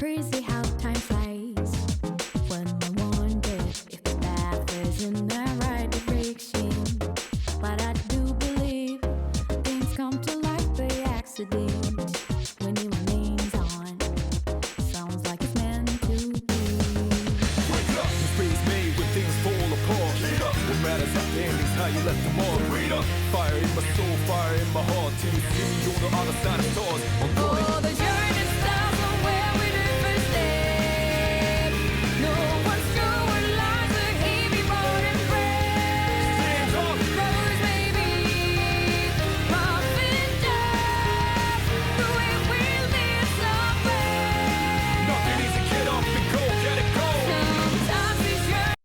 crazy how time flies when I wonder if the path is in the right direction. But I do believe things come to light by accident when your name's on. Sounds like it's meant to be. Wake up, this freeze me when things fall apart. What matters at the end is how you left them all. Fire in my soul, fire in my heart. Till you see me on the other side of stars. Oh, the journey starts from where we did first step. No one's sure what lies ahead before them friends. Rose maybe, muffin death. The way we'll live somewhere. Nothing easy, get up and go, get it go. Sometimes these journeys.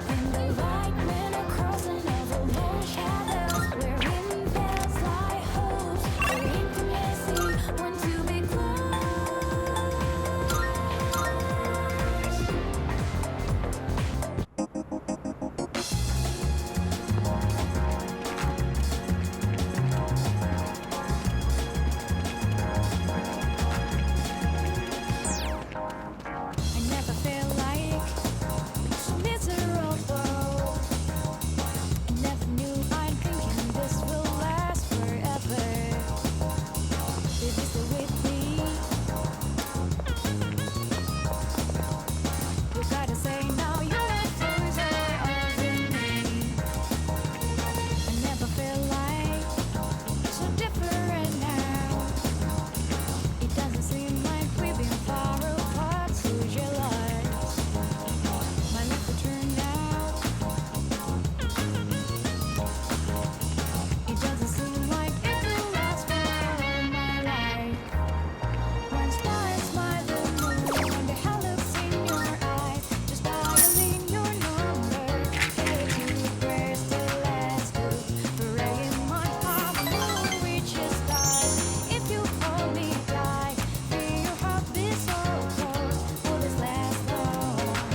In the light, men are crossing over more shadows, wherein bells lie hopes for intimacy, want to be I never felt like so miserable. I never knew I'm thinking this will last forever. Baby, stay with me. You gotta say now you're the closer of me. I never felt like so different now. It doesn't seem like we've been far apart, so jealous. My life will turn out. It doesn't seem like it will last for all my life. One star is my the moon, and the hell looks in your eyes. Just dialing your number, get you press the last loop. Praying my heart will reach a star. If you hold me tight, feel your heart beat so close. Will this last long?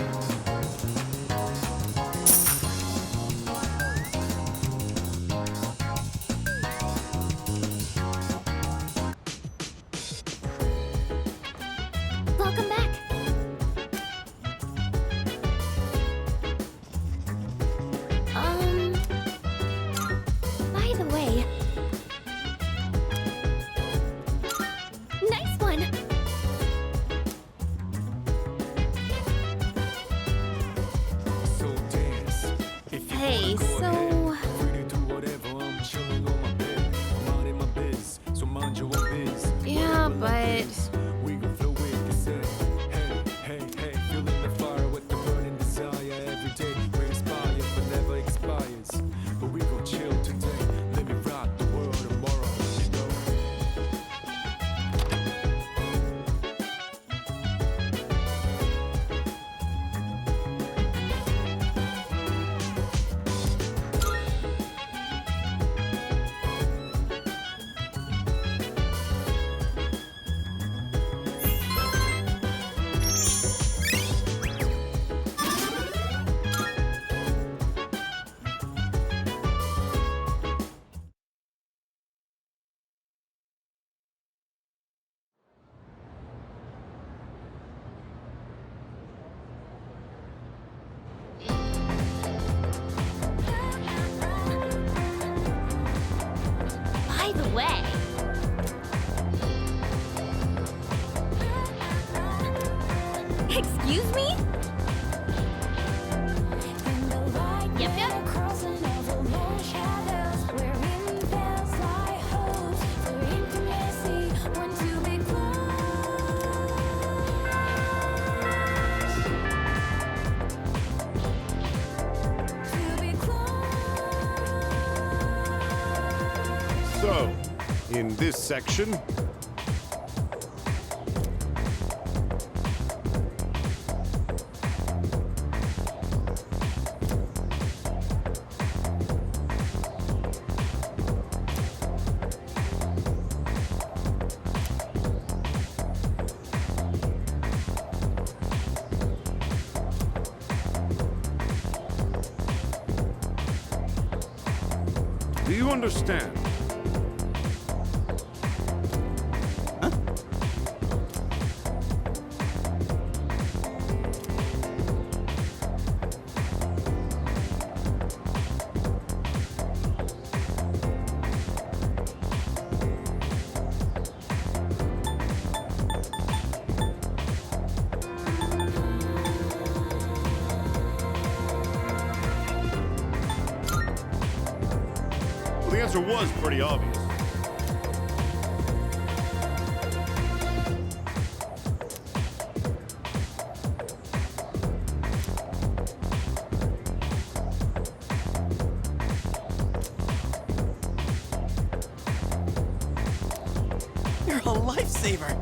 Welcome back. By the way, nice one. So dance. If you Hey, wanna go so ahead, free to do whatever. I'm chilling on my bed. I'm minding my biz, so mind your own biz. yeah, Whatever life but is, we gon' flow with the set. Hey, hey, hey, feeling the fire with the burning desire. Every day we inspire, but never expires. But we gon' chill today. Let me rock the world tomorrow, you know. by the way, excuse me? Yep, yep. So, in this section, you understand? Well, the answer was pretty obvious. You're a lifesaver.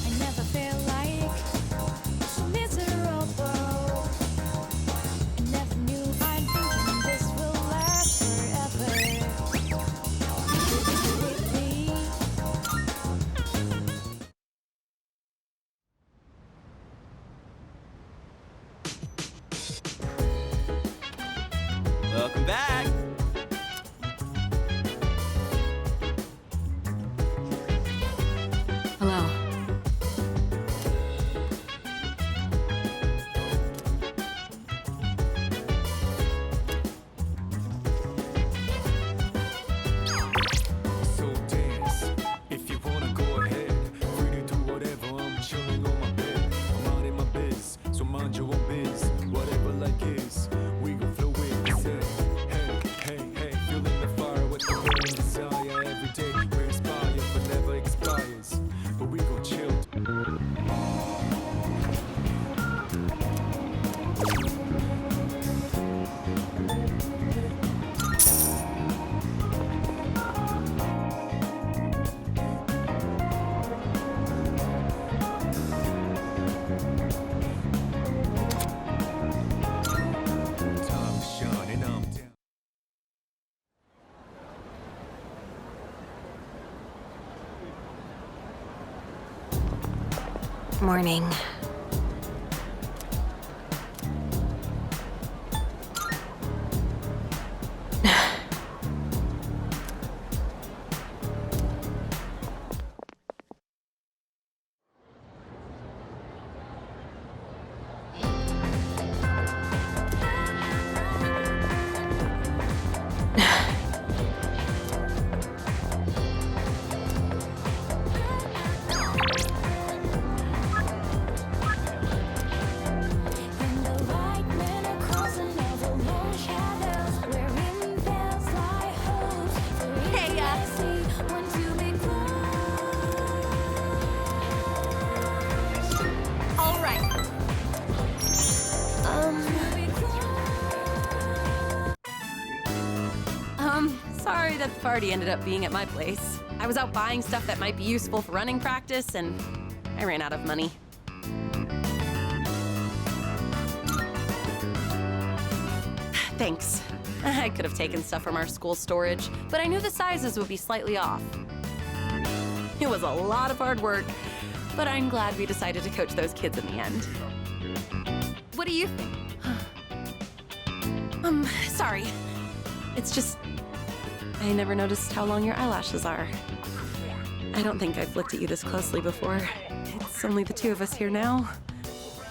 I never feel like so miserable. I never knew I'd think this will last forever. With me. Welcome back. Hello. So dance, if you wanna go ahead. Free to do whatever, I'm chilling on my bed. I'm minding my biz, so mind your own biz. Whatever like is, we gon' flow with the set. Hey, hey, hey, feeling the fire with the burning desire. Every day we inspire, but never expires. But we gon' chill. Time to shine and I'm down. Morning. And the light men are crossing over more shadows. Wherein there's light hopes. Hey, I see when to be close. All right. Sorry that the party ended up being at my place. I was out buying stuff that might be useful for running practice, and I ran out of money. Thanks. I could have taken stuff from our school storage, but I knew the sizes would be slightly off. It was a lot of hard work, but I'm glad we decided to coach those kids in the end. What do you think? Sorry. It's just, I never noticed how long your eyelashes are. I don't think I've looked at you this closely before. It's only the two of us here now.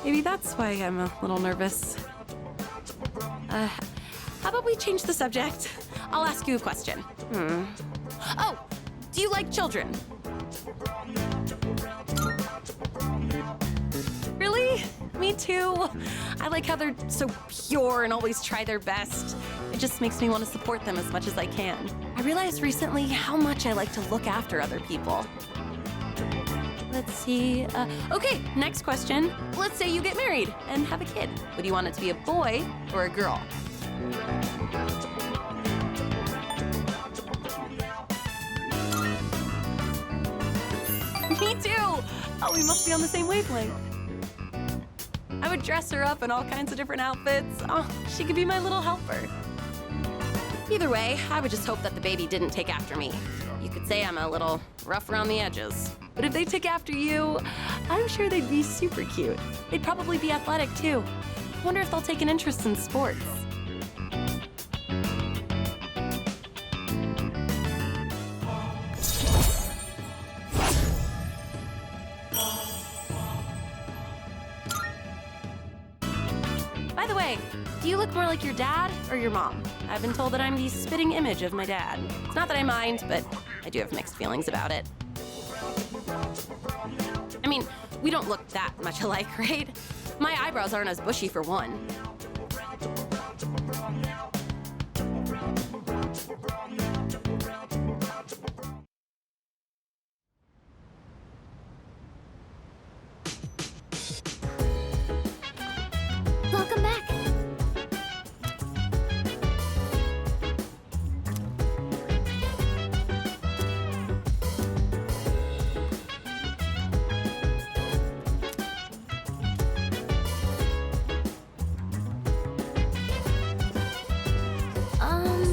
Maybe that's why I'm a little nervous. How about we change the subject? I'll ask you a question. Oh, do you like children? Really? Me too. I like how they're so pure and always try their best. It just makes me want to support them as much as I can. I realized recently how much I like to look after other people. Let's see. Okay, next question. Let's say you get married and have a kid. Would you want it to be a boy or a girl? Me too! Oh, we must be on the same wavelength. I would dress her up in all kinds of different outfits. Oh, she could be my little helper. Either way, I would just hope that the baby didn't take after me. You could say I'm a little rough around the edges. But if they took after you, I'm sure they'd be super cute. They'd probably be athletic too. Wonder if they'll take an interest in sports. By the way, do you look more like your dad or your mom? I've been told that I'm the spitting image of my dad. It's not that I mind, but I do have mixed feelings about it. I mean, we don't look that much alike, right? My eyebrows aren't as bushy for one. Welcome back.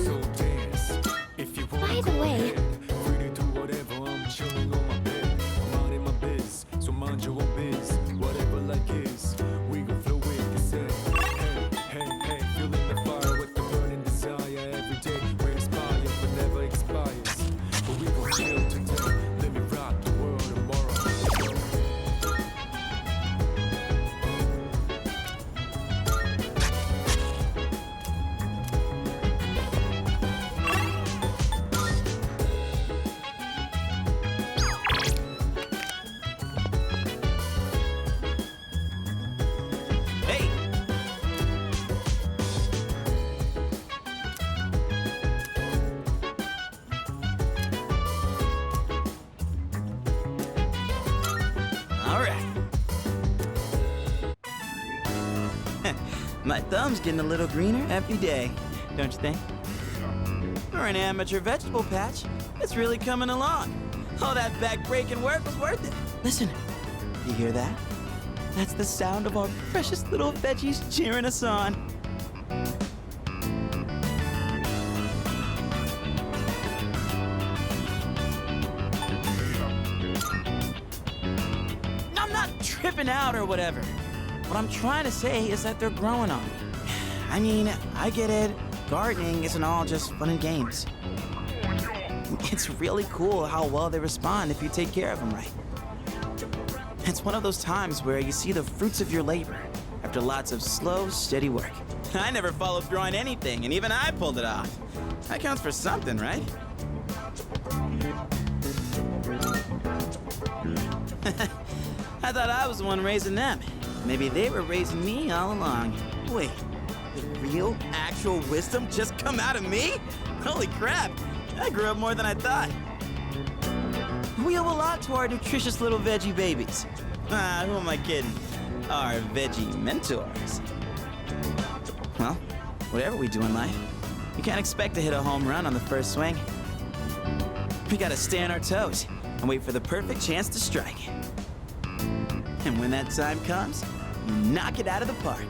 So dance if you want. By the way, Free to do whatever. I'm chilling on my bed. I'm out in my biz, so mind your own biz. Whatever like is, we gon' flow with the set. Hey, hey, hey, feeling the fire with the burning desire every day. We inspire but never expires. But we gon' chill today. Let me rock the world tomorrow. Hey! All right. My thumb's getting a little greener every day, don't you think? For an amateur vegetable patch, it's really coming along. All that back-breaking work was worth it. Listen, you hear that? That's the sound of our precious little veggies cheering us on. I'm not tripping out or whatever. What I'm trying to say is that they're growing on me. I mean, I get it. Gardening isn't all just fun and games. It's really cool how well they respond if you take care of them right. It's one of those times where you see the fruits of your labor after lots of slow, steady work. I never followed through on anything, and even I pulled it off. That counts for something, right? I thought I was the one raising them. Maybe they were raising me all along. Wait, did real, actual wisdom just come out of me? Holy crap, I grew up more than I thought. We owe a lot to our nutritious little veggie babies. Ah, who am I kidding? Our veggie mentors. Well, whatever we do in life, you can't expect to hit a home run on the first swing. We gotta stay on our toes and wait for the perfect chance to strike. And when that time comes, you knock it out of the park.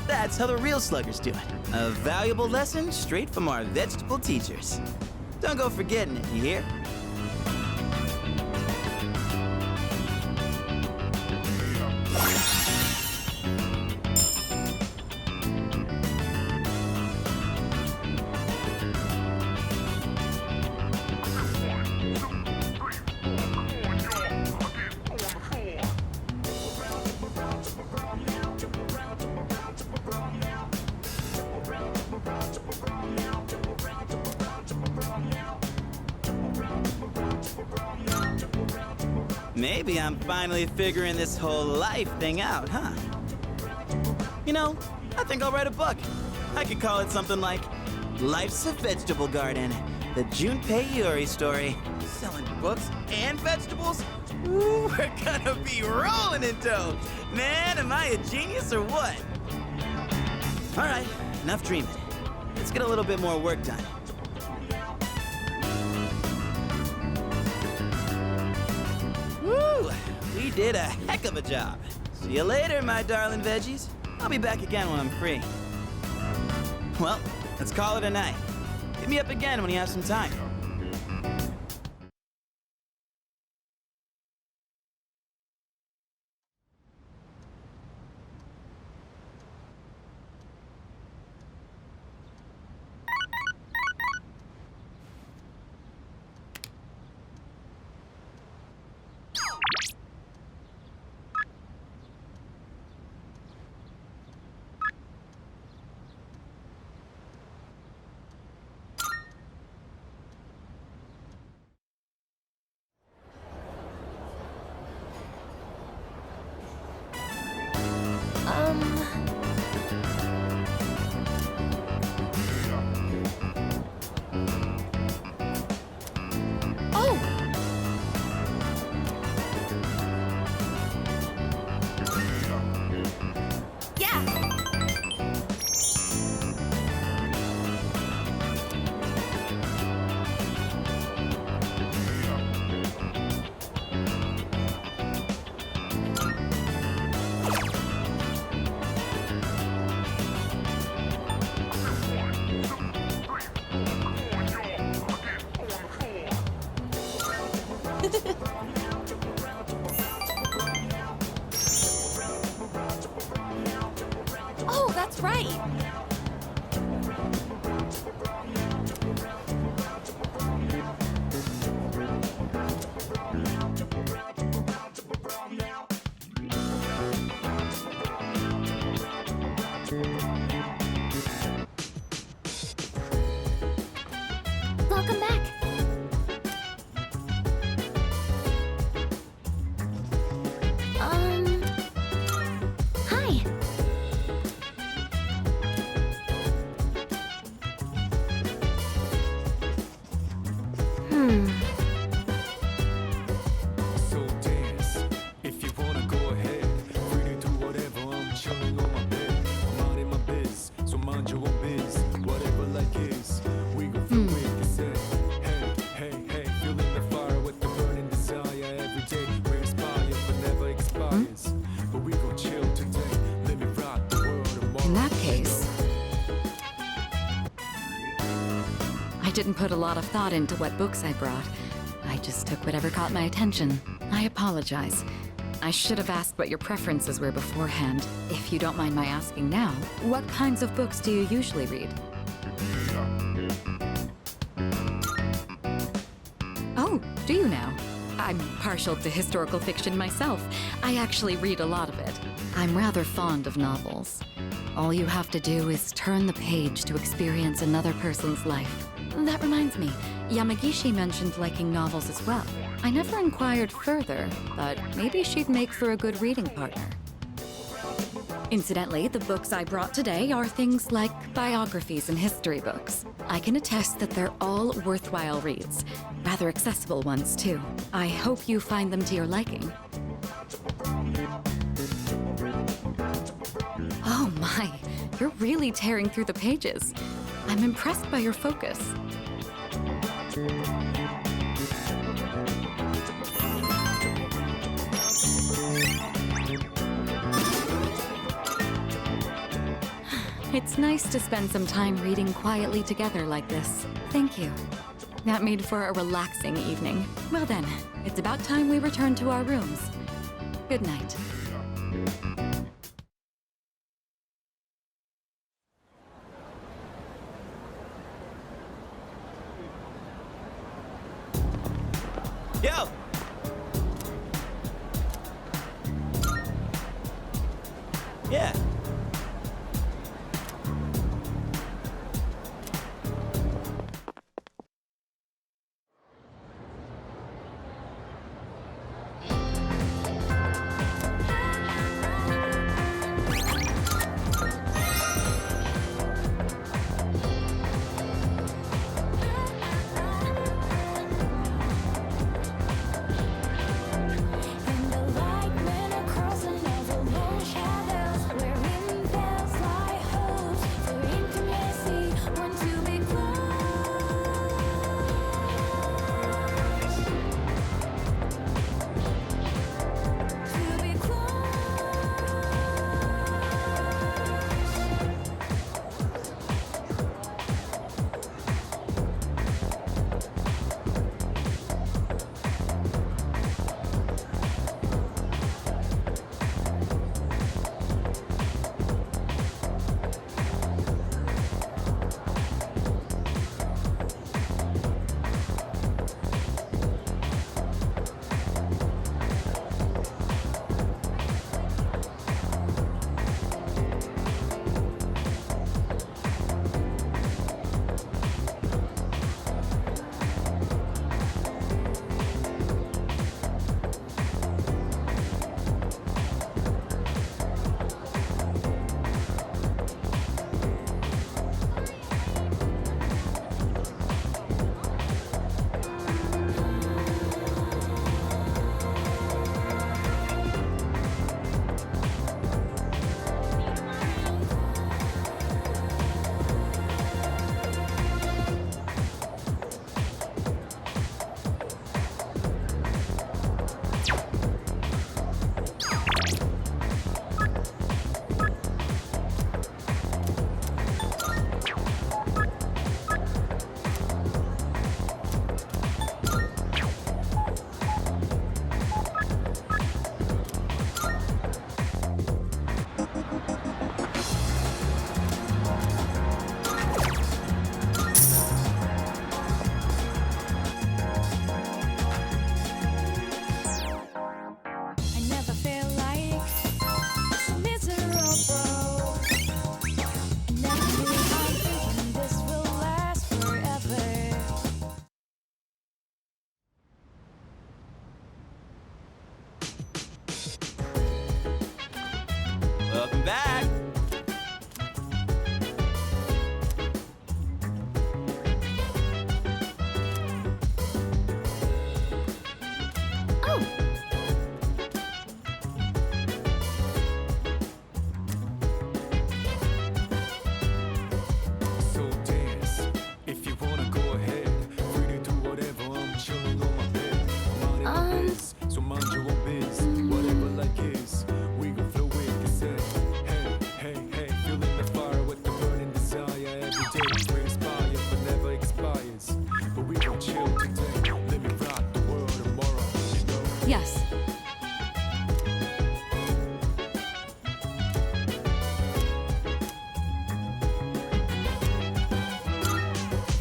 That's how the real sluggers do it. A valuable lesson straight from our vegetable teachers. Don't go forgetting it, you hear? Maybe I'm finally figuring this whole life thing out, huh? You know, I think I'll write a book. I could call it something like Life's a Vegetable Garden, the Junpei Iori story. Selling books and vegetables? Ooh, we're gonna be rolling in dough. Man, am I a genius or what? All right, enough dreaming. Let's get a little bit more work done. Woo! We did a heck of a job. See you later, my darling veggies. I'll be back again when I'm free. Well, let's call it a night. Hit me up again when you have some time. Oh! Yeah! Oh, that's right! Welcome back. Hi. So dance, if you wanna go ahead. Free to do whatever, I'm chilling on my bed. I'm out in my biz, so mind your own biz. Whatever life is, we go through it. They said, hey, hey, hey, feeling the fire with the burning desire. Every day we inspire, but never expires. But we gon' chill today, let me rock the world tomorrow. In that case, I didn't put a lot of thought into what books I brought. I just took whatever caught my attention. I apologize. I should have asked what your preferences were beforehand. If you don't mind my asking now, what kinds of books do you usually read? Oh, do you now? I'm partial to historical fiction myself. I actually read a lot of it. I'm rather fond of novels. All you have to do is turn the page to experience another person's life. That reminds me, Yamagishi mentioned liking novels as well. I never inquired further, but maybe she'd make for a good reading partner. Incidentally, the books I brought today are things like biographies and history books. I can attest that they're all worthwhile reads. Rather accessible ones, too. I hope you find them to your liking. Oh my, you're really tearing through the pages. I'm impressed by your focus. It's nice to spend some time reading quietly together like this. Thank you. That made for a relaxing evening. Well then, it's about time we return to our rooms. Good night. Yo! Yeah.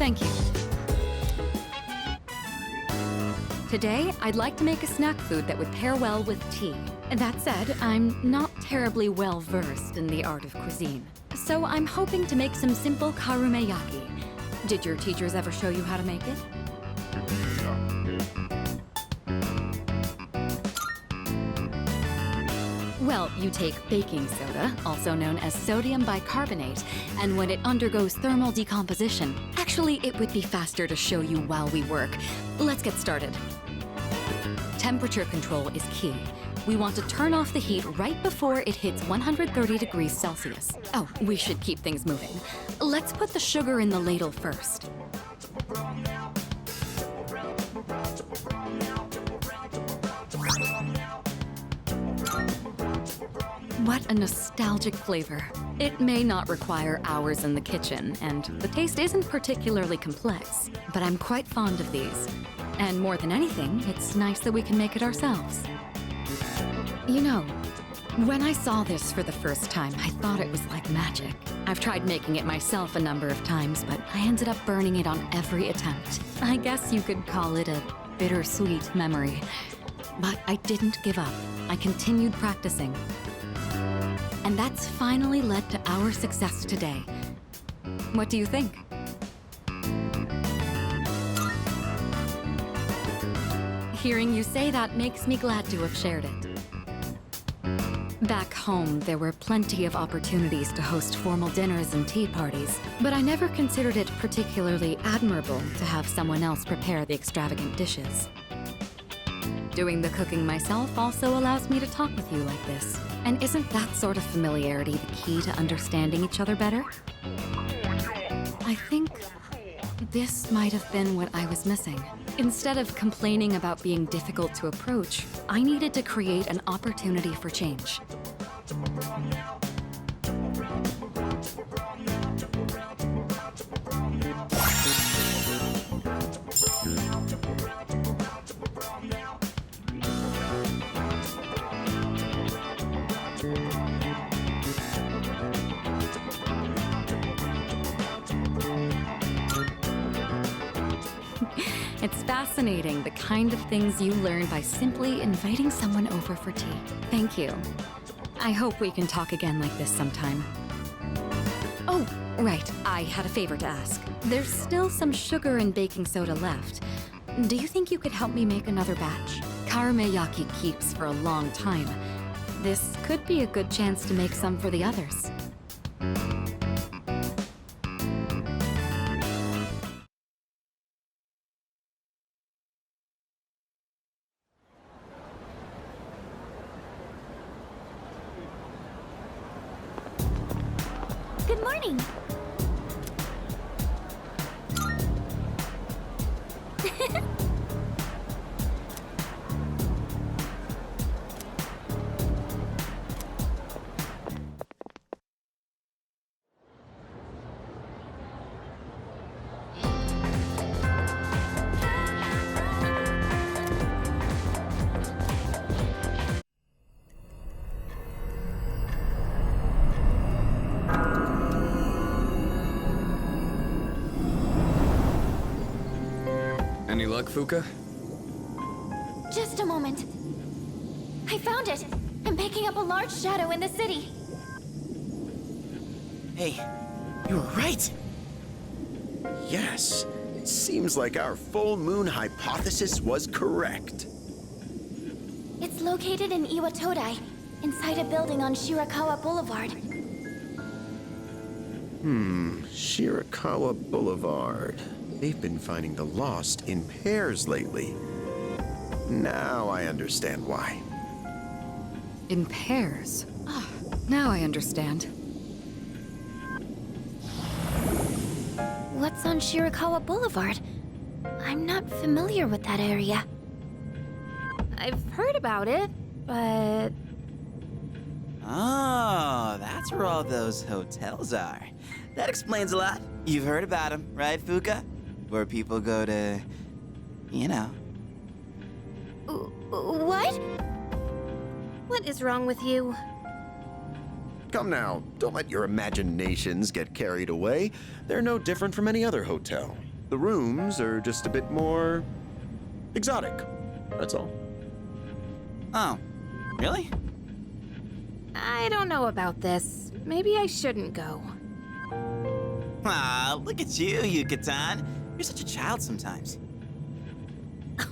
Thank you. Today, I'd like to make a snack food that would pair well with tea. That said, I'm not terribly well versed in the art of cuisine. So I'm hoping to make some simple karumeyaki. Did your teachers ever show you how to make it? Well, you take baking soda, also known as sodium bicarbonate, and when it undergoes thermal decomposition, actually, it would be faster to show you while we work. Let's get started. Temperature control is key. We want to turn off the heat right before it hits 130 degrees Celsius. Oh, we should keep things moving. Let's put the sugar in the ladle first. What a nostalgic flavor. It may not require hours in the kitchen, and the taste isn't particularly complex, but I'm quite fond of these. And more than anything, it's nice that we can make it ourselves. You know, when I saw this for the first time, I thought it was like magic. I've tried making it myself a number of times, but I ended up burning it on every attempt. I guess you could call it a bittersweet memory. But I didn't give up. I continued practicing. And that's finally led to our success today. What do you think? Hearing you say that makes me glad to have shared it. Back home, there were plenty of opportunities to host formal dinners and tea parties, but I never considered it particularly admirable to have someone else prepare the extravagant dishes. Doing the cooking myself also allows me to talk with you like this. And isn't that sort of familiarity the key to understanding each other better? I think this might have been what I was missing. Instead of complaining about being difficult to approach, I needed to create an opportunity for change. It's fascinating, the kind of things you learn by simply inviting someone over for tea. Thank you. I hope we can talk again like this sometime. Oh, right, I had a favor to ask. There's still some sugar and baking soda left. Do you think you could help me make another batch? Karumeyaki keeps for a long time. This could be a good chance to make some for the others. Good morning. Any luck, Fuka? Just a moment. I found it. I'm picking up a large shadow in the city. Hey, you were right. Yes, it seems like our full moon hypothesis was correct. It's located in Iwatodai, inside a building on Shirakawa Boulevard. Shirakawa Boulevard. They've been finding the lost in pairs lately. Now I understand why. In pairs? Ah, now I understand. What's on Shirakawa Boulevard? I'm not familiar with that area. I've heard about it, but... Oh, that's where all those hotels are. That explains a lot. You've heard about them, right, Fuka? Where people go to, you know. What? What is wrong with you? Come now, don't let your imaginations get carried away. They're no different from any other hotel. The rooms are just a bit more exotic. That's all. Oh, really? I don't know about this. Maybe I shouldn't go. Ah, look at you, Yucatan. You're such a child sometimes.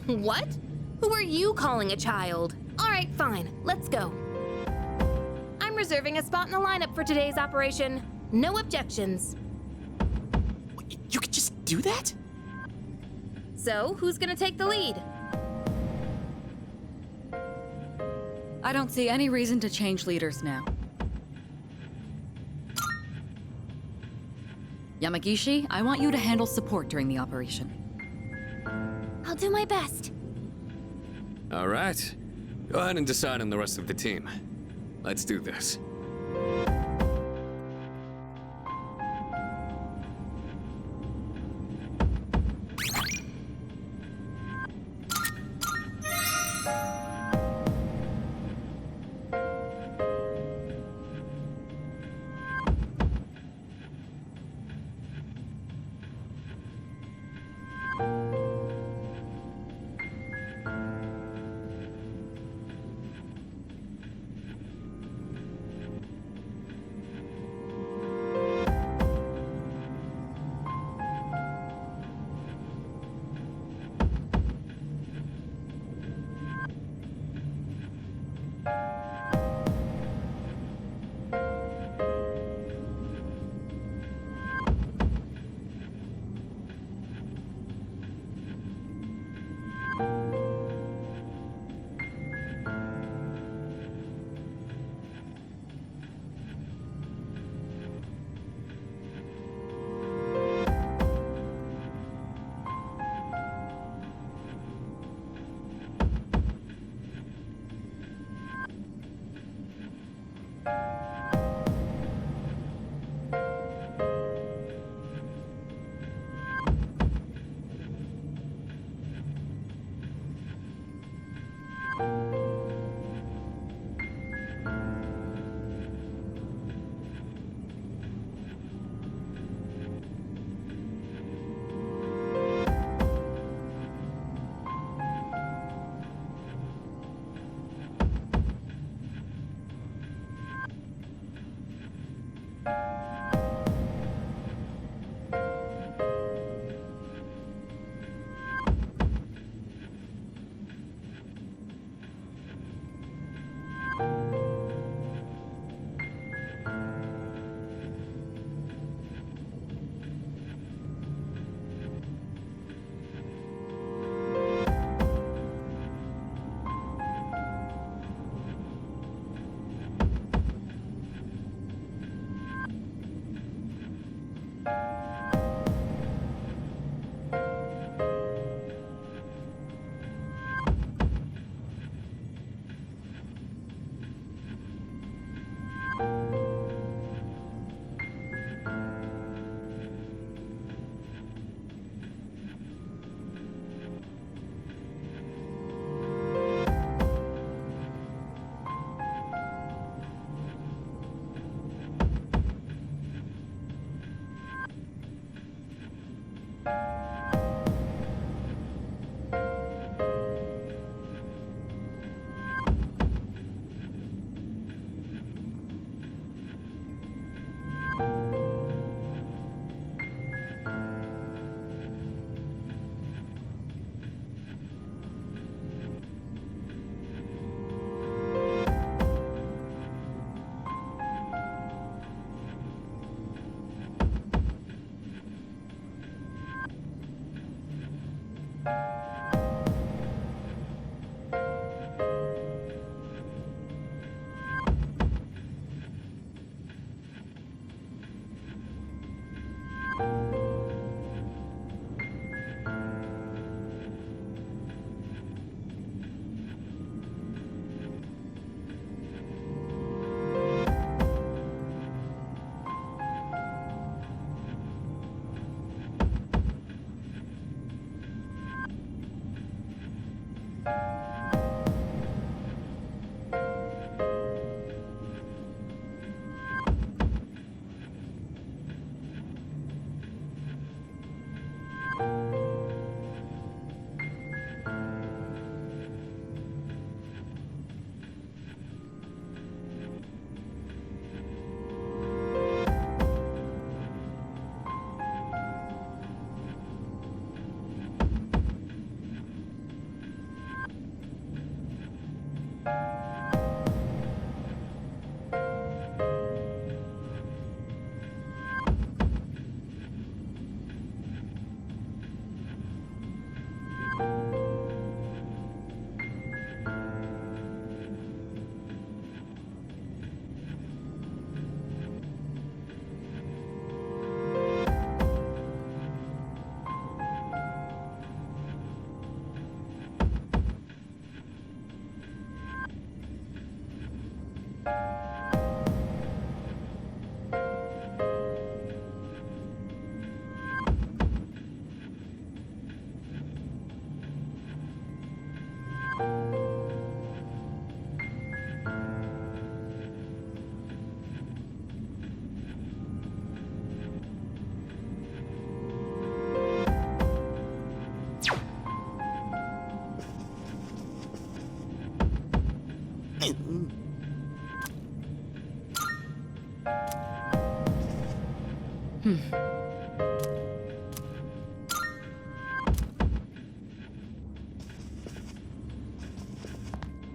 What? Who are you calling a child? All right, fine. Let's go. I'm reserving a spot in the lineup for today's operation. No objections. You could just do that? So, who's gonna take the lead? I don't see any reason to change leaders now. Yamagishi, I want you to handle support during the operation. I'll do my best. All right. Go ahead and decide on the rest of the team. Let's do this.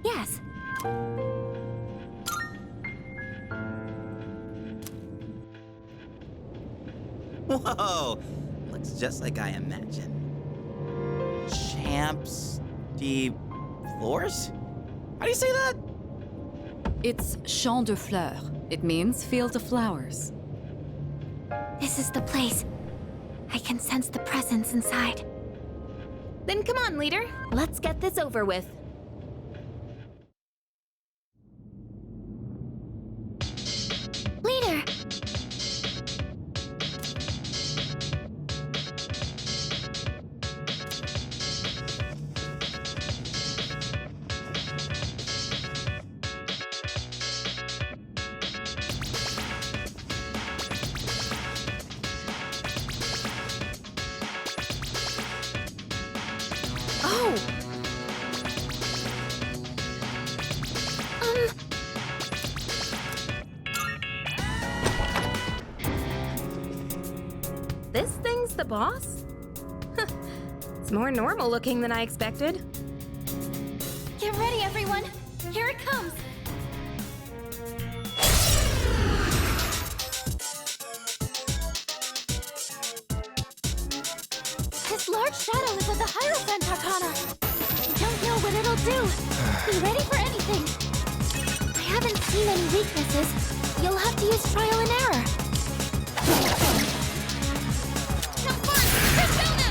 Yes. Whoa! Looks just like I imagined. Champs de floors? How do you say that? It's Champ de Fleurs. It means field of flowers. This is the place. I can sense the presence inside. Then come on, leader. Let's get this over with. Leader! Oh! This thing's the boss? It's more normal looking than I expected. Get ready, everyone. Here it comes. This large shadow is of the heirophant arcana. I don't know what it'll do. Be ready for anything. I haven't seen any weaknesses. You'll have to use trial and error. Have fun! Persona!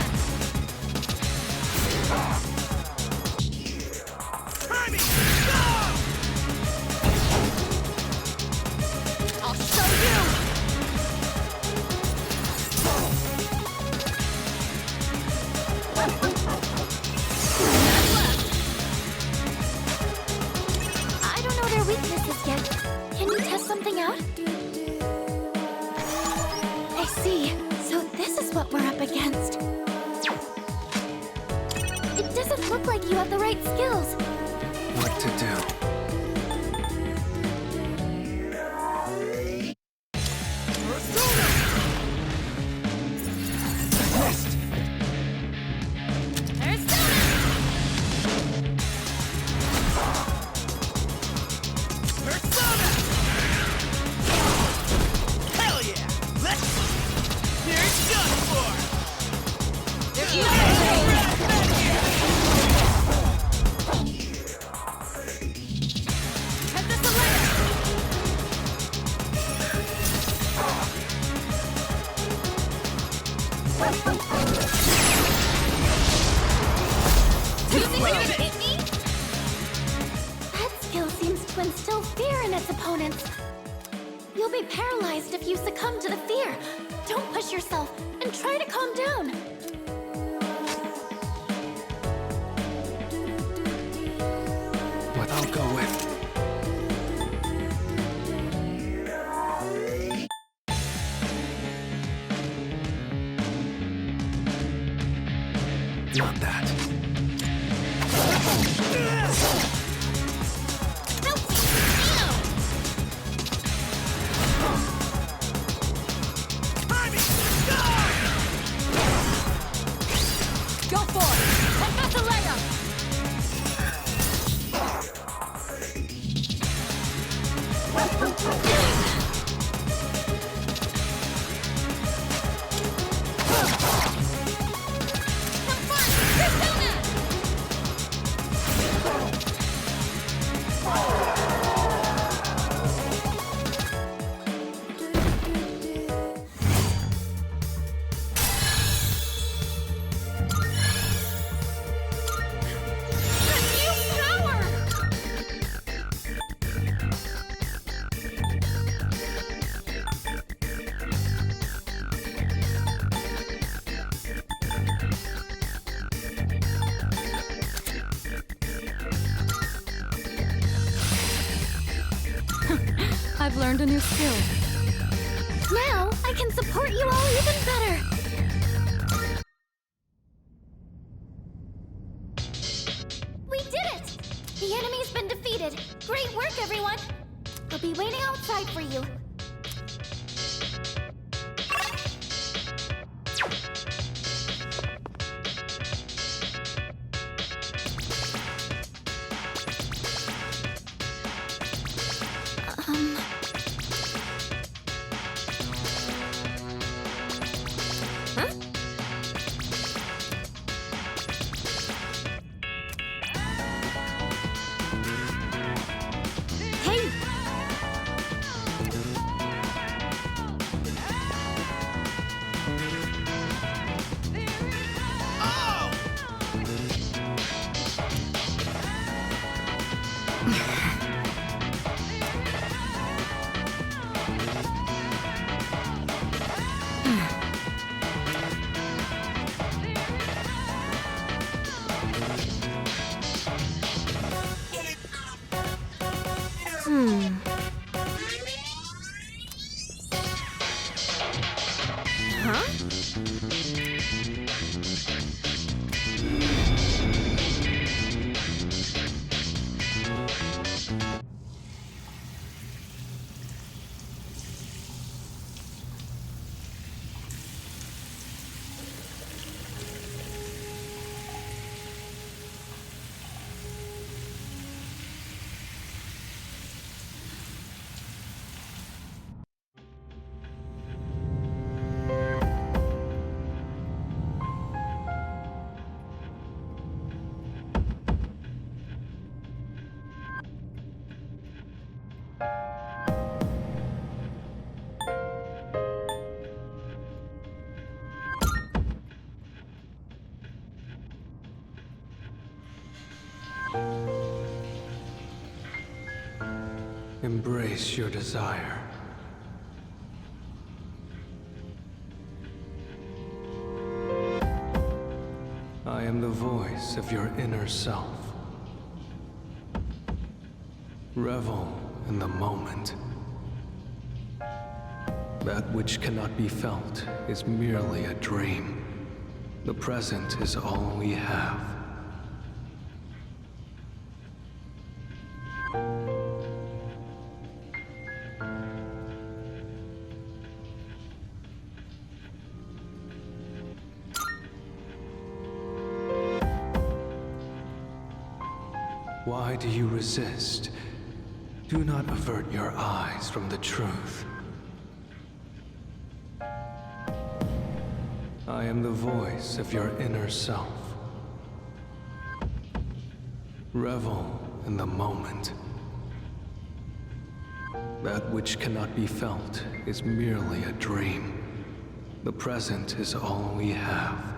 I'll show you! I don't know their weaknesses yet. Can you test something out? I see. So this is what we're up against. It doesn't look like you have the right skills. What to do? Hell yeah! Let's... Here it's done for! Hit me? That skill seems to instill fear in its opponents. You'll be paralyzed if you succumb to the fear. Don't push yourself and try to calm down. What I'll go with. Not that. Go for it! And that's a layup! Have fun! Persona! New power! I've learned a new skill. Now I can support you all even better. We did it! The enemy's been defeated. Great work, everyone. I'll be waiting outside for you. Huh? Hey! Huh? Embrace your desire. I am the voice of your inner self. Revel in the moment. That which cannot be felt is merely a dream. The present is all we have. Why do you resist? Do not avert your eyes from the truth. I am the voice of your inner self. Revel in the moment. That which cannot be felt is merely a dream. The present is all we have.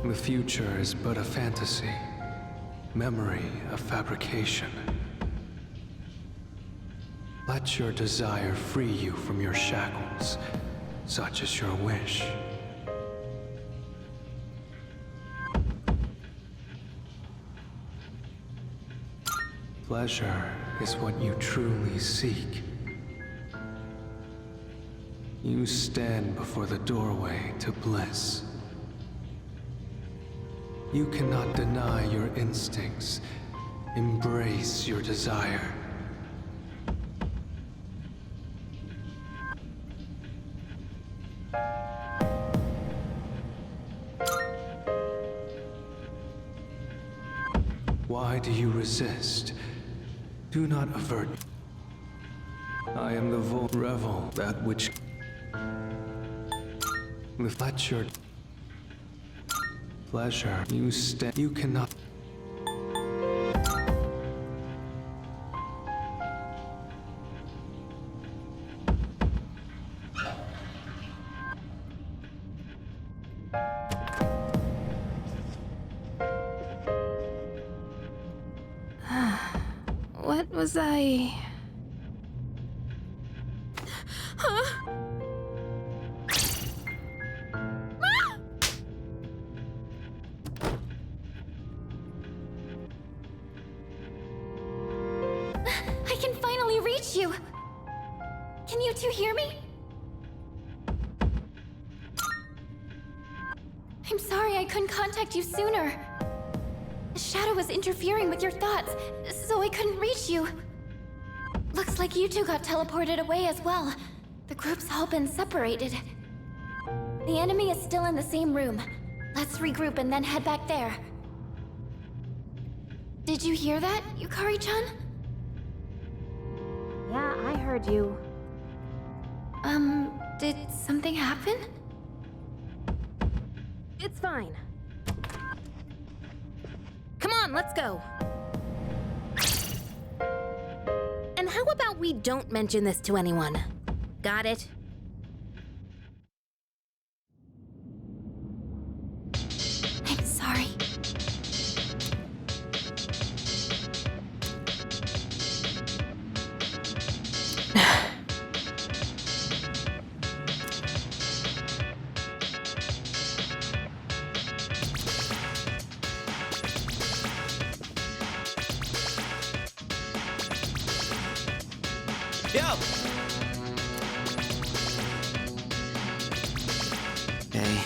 The future is but a fantasy, memory a fabrication. Let your desire free you from your shackles, such is your wish. Pleasure is what you truly seek. You stand before the doorway to bliss. You cannot deny your instincts. Embrace your desire. Why do you resist? Do not avert. I am the revel, that which... Let your... Pleasure. You stand. You cannot. What was I... Huh? I can finally reach you! Can you two hear me? I'm sorry I couldn't contact you sooner. The shadow was interfering with your thoughts, so I couldn't reach you. Looks like you two got teleported away as well. The group's all been separated. The enemy is still in the same room. Let's regroup and then head back there. Did you hear that, Yukari-chan? Yeah, I heard you. Did something happen? It's fine. Come on, let's go. And how about we don't mention this to anyone? Got it? I'm sorry. Yo! Hey.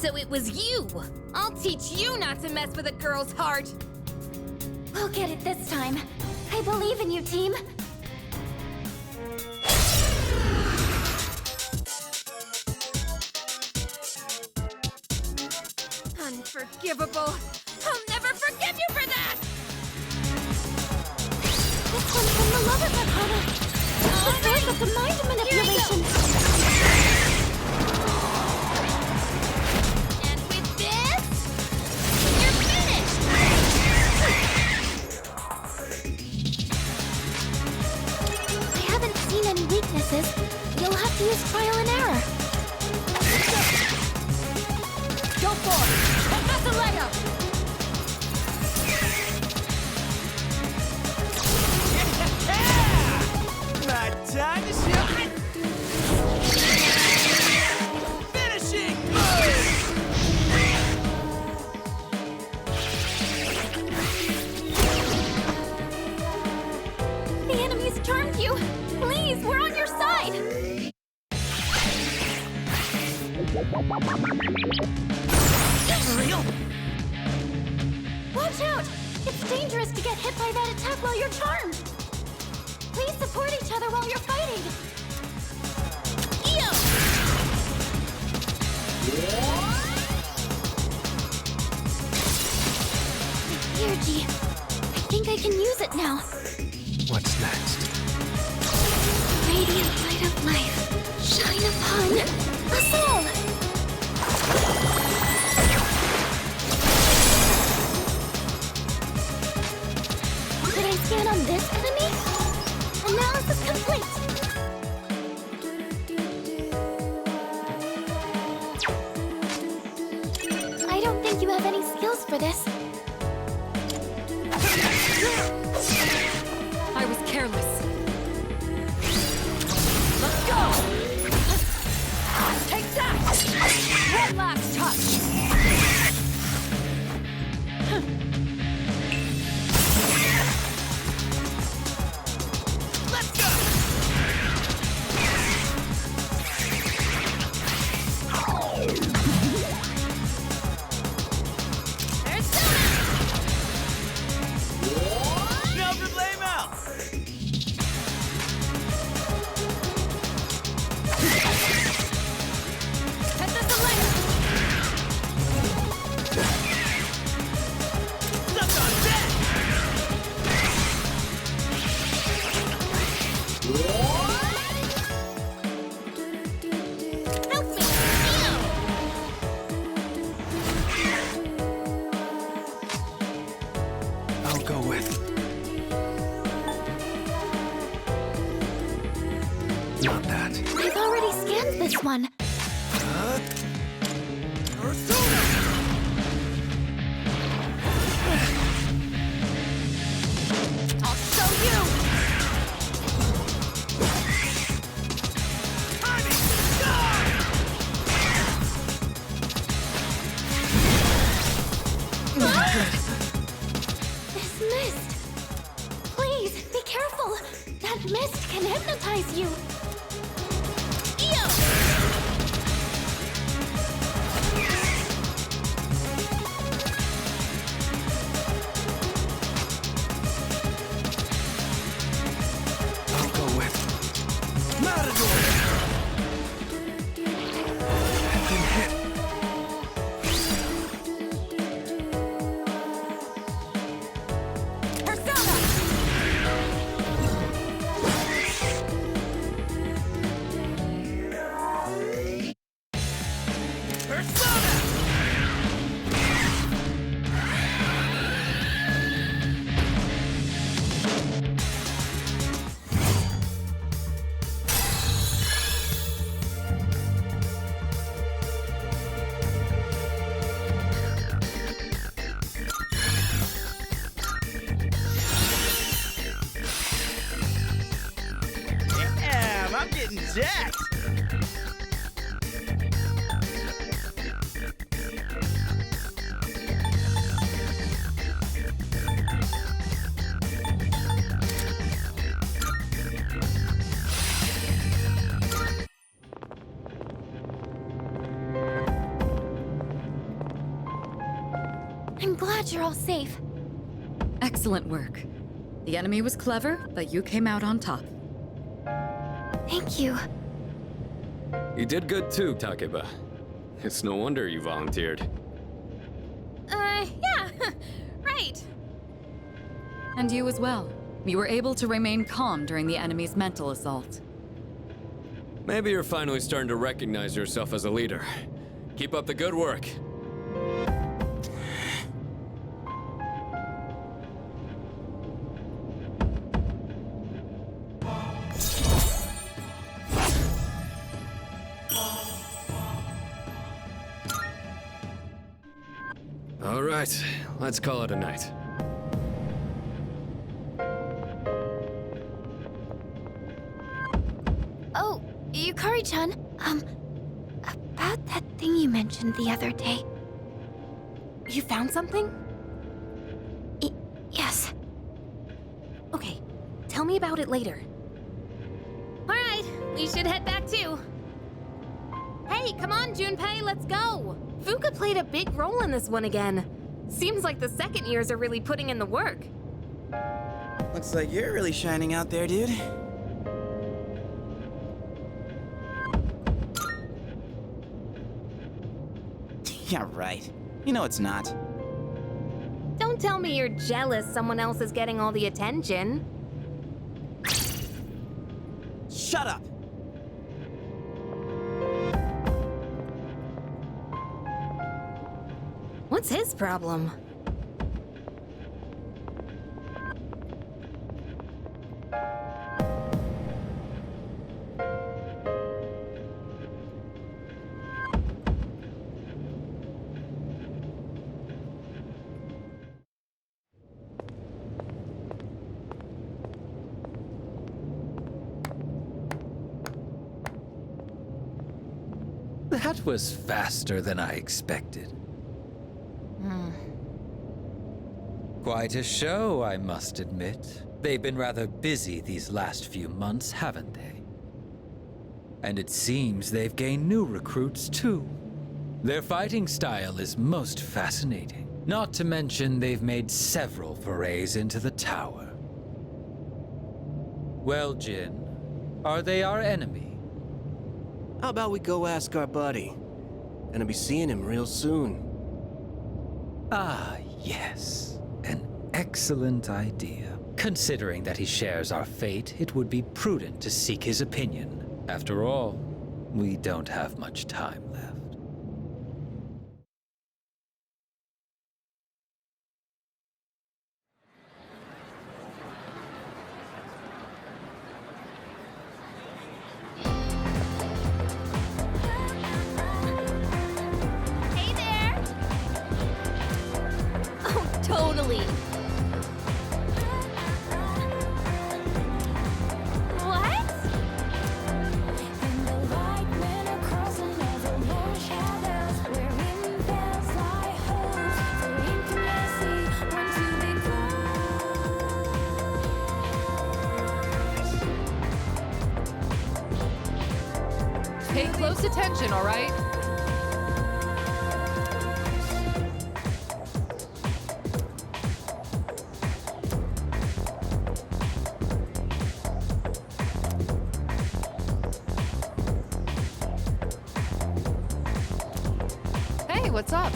So it was you! I'll teach you not to mess with a girl's heart! We'll get it this time. I believe in you, team. Unforgivable! I'll never forgive you for that! This one's from the Lover Arcana. It's the source of the mind manipulation. And with this, you're finished! I haven't seen any weaknesses. You'll have to use trial and error. Go for it! Professor Lego! My time to shine! Finishing move! The enemy's charmed you. Please, we're on your side. For real? Watch out! It's dangerous to get hit by that attack while you're charmed. Please support each other while you're fighting. Here, G. I think I can use it now. What's next? Radiant light of life, shine upon us all. Did I scan on this enemy? Analysis complete. I don't think you have any skills for this. I was careless. Let's go! Take that! One last touch! Let's go! Never blame out! Head this away! Stuck on that! Help me! I'll go with. Not that. I've already scanned this one. I'll show you! This mist. Please, be careful. That mist can hypnotize you. I'll go with. Matador! I've been hit. Persona! Damn, I'm getting jacked! I'm glad you're all safe. Excellent work. The enemy was clever, but you came out on top. Thank you. You did good too, Takeba. It's no wonder you volunteered. Yeah, right. And you as well. You were able to remain calm during the enemy's mental assault. Maybe you're finally starting to recognize yourself as a leader. Keep up the good work. All right, let's call it a night. Oh, Yukari-chan, about that thing you mentioned the other day. You found something? Yes. Okay, tell me about it later. All right, we should head back too. Hey, come on, Junpei, let's go. Fuka played a big role in this one again. Seems like the second years are really putting in the work. Looks like you're really shining out there, dude. Yeah, right. You know it's not. Don't tell me you're jealous someone else is getting all the attention. Shut up! What's his problem? That was faster than I expected. Quite a show, I must admit. They've been rather busy these last few months, haven't they? And it seems they've gained new recruits, too. Their fighting style is most fascinating. Not to mention they've made several forays into the tower. Well, Jin, are they our enemy? How about we go ask our buddy? Gonna be seeing him real soon. Ah, yes. An excellent idea. Considering that he shares our fate, it would be prudent to seek his opinion. After all, we don't have much time left. Hey there! Oh, totally. What? And the light went across another long shadows, wherein bells lie holes for intimacy, want to be close. Pay close attention, all right? Hey, what's up?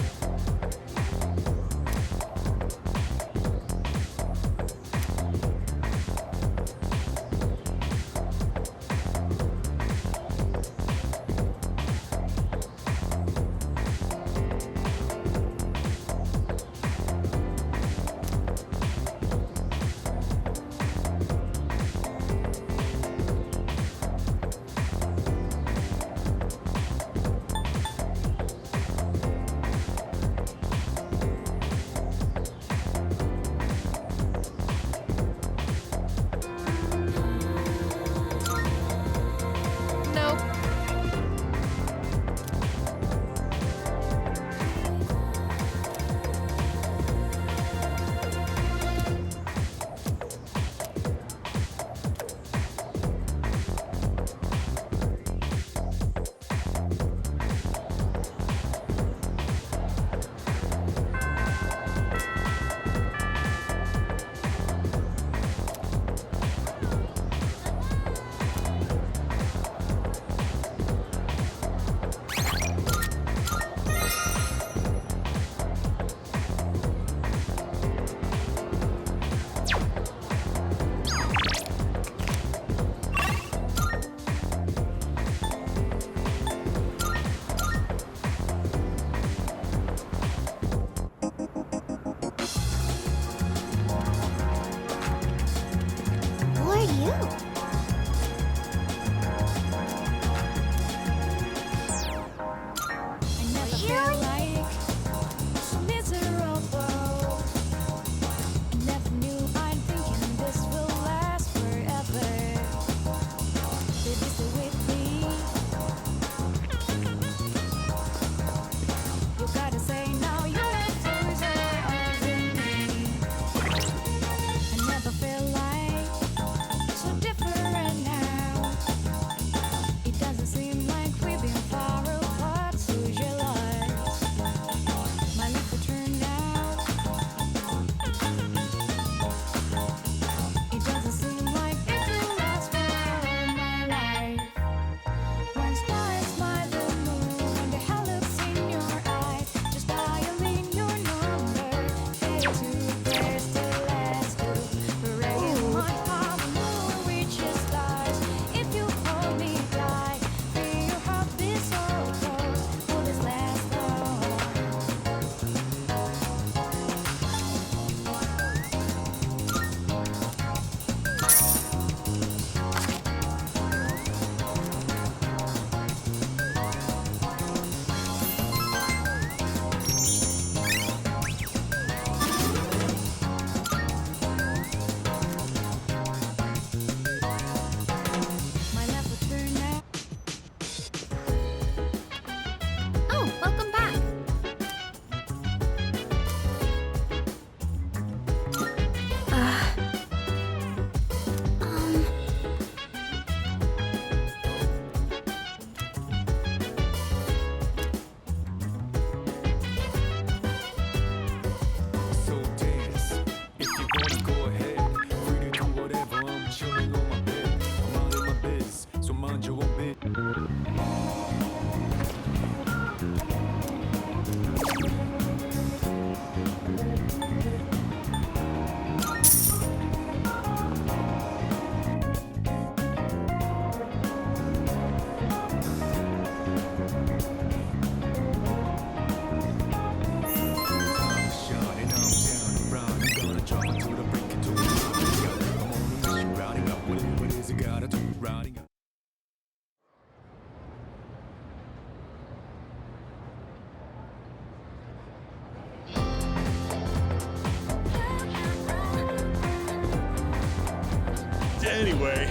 Anyway.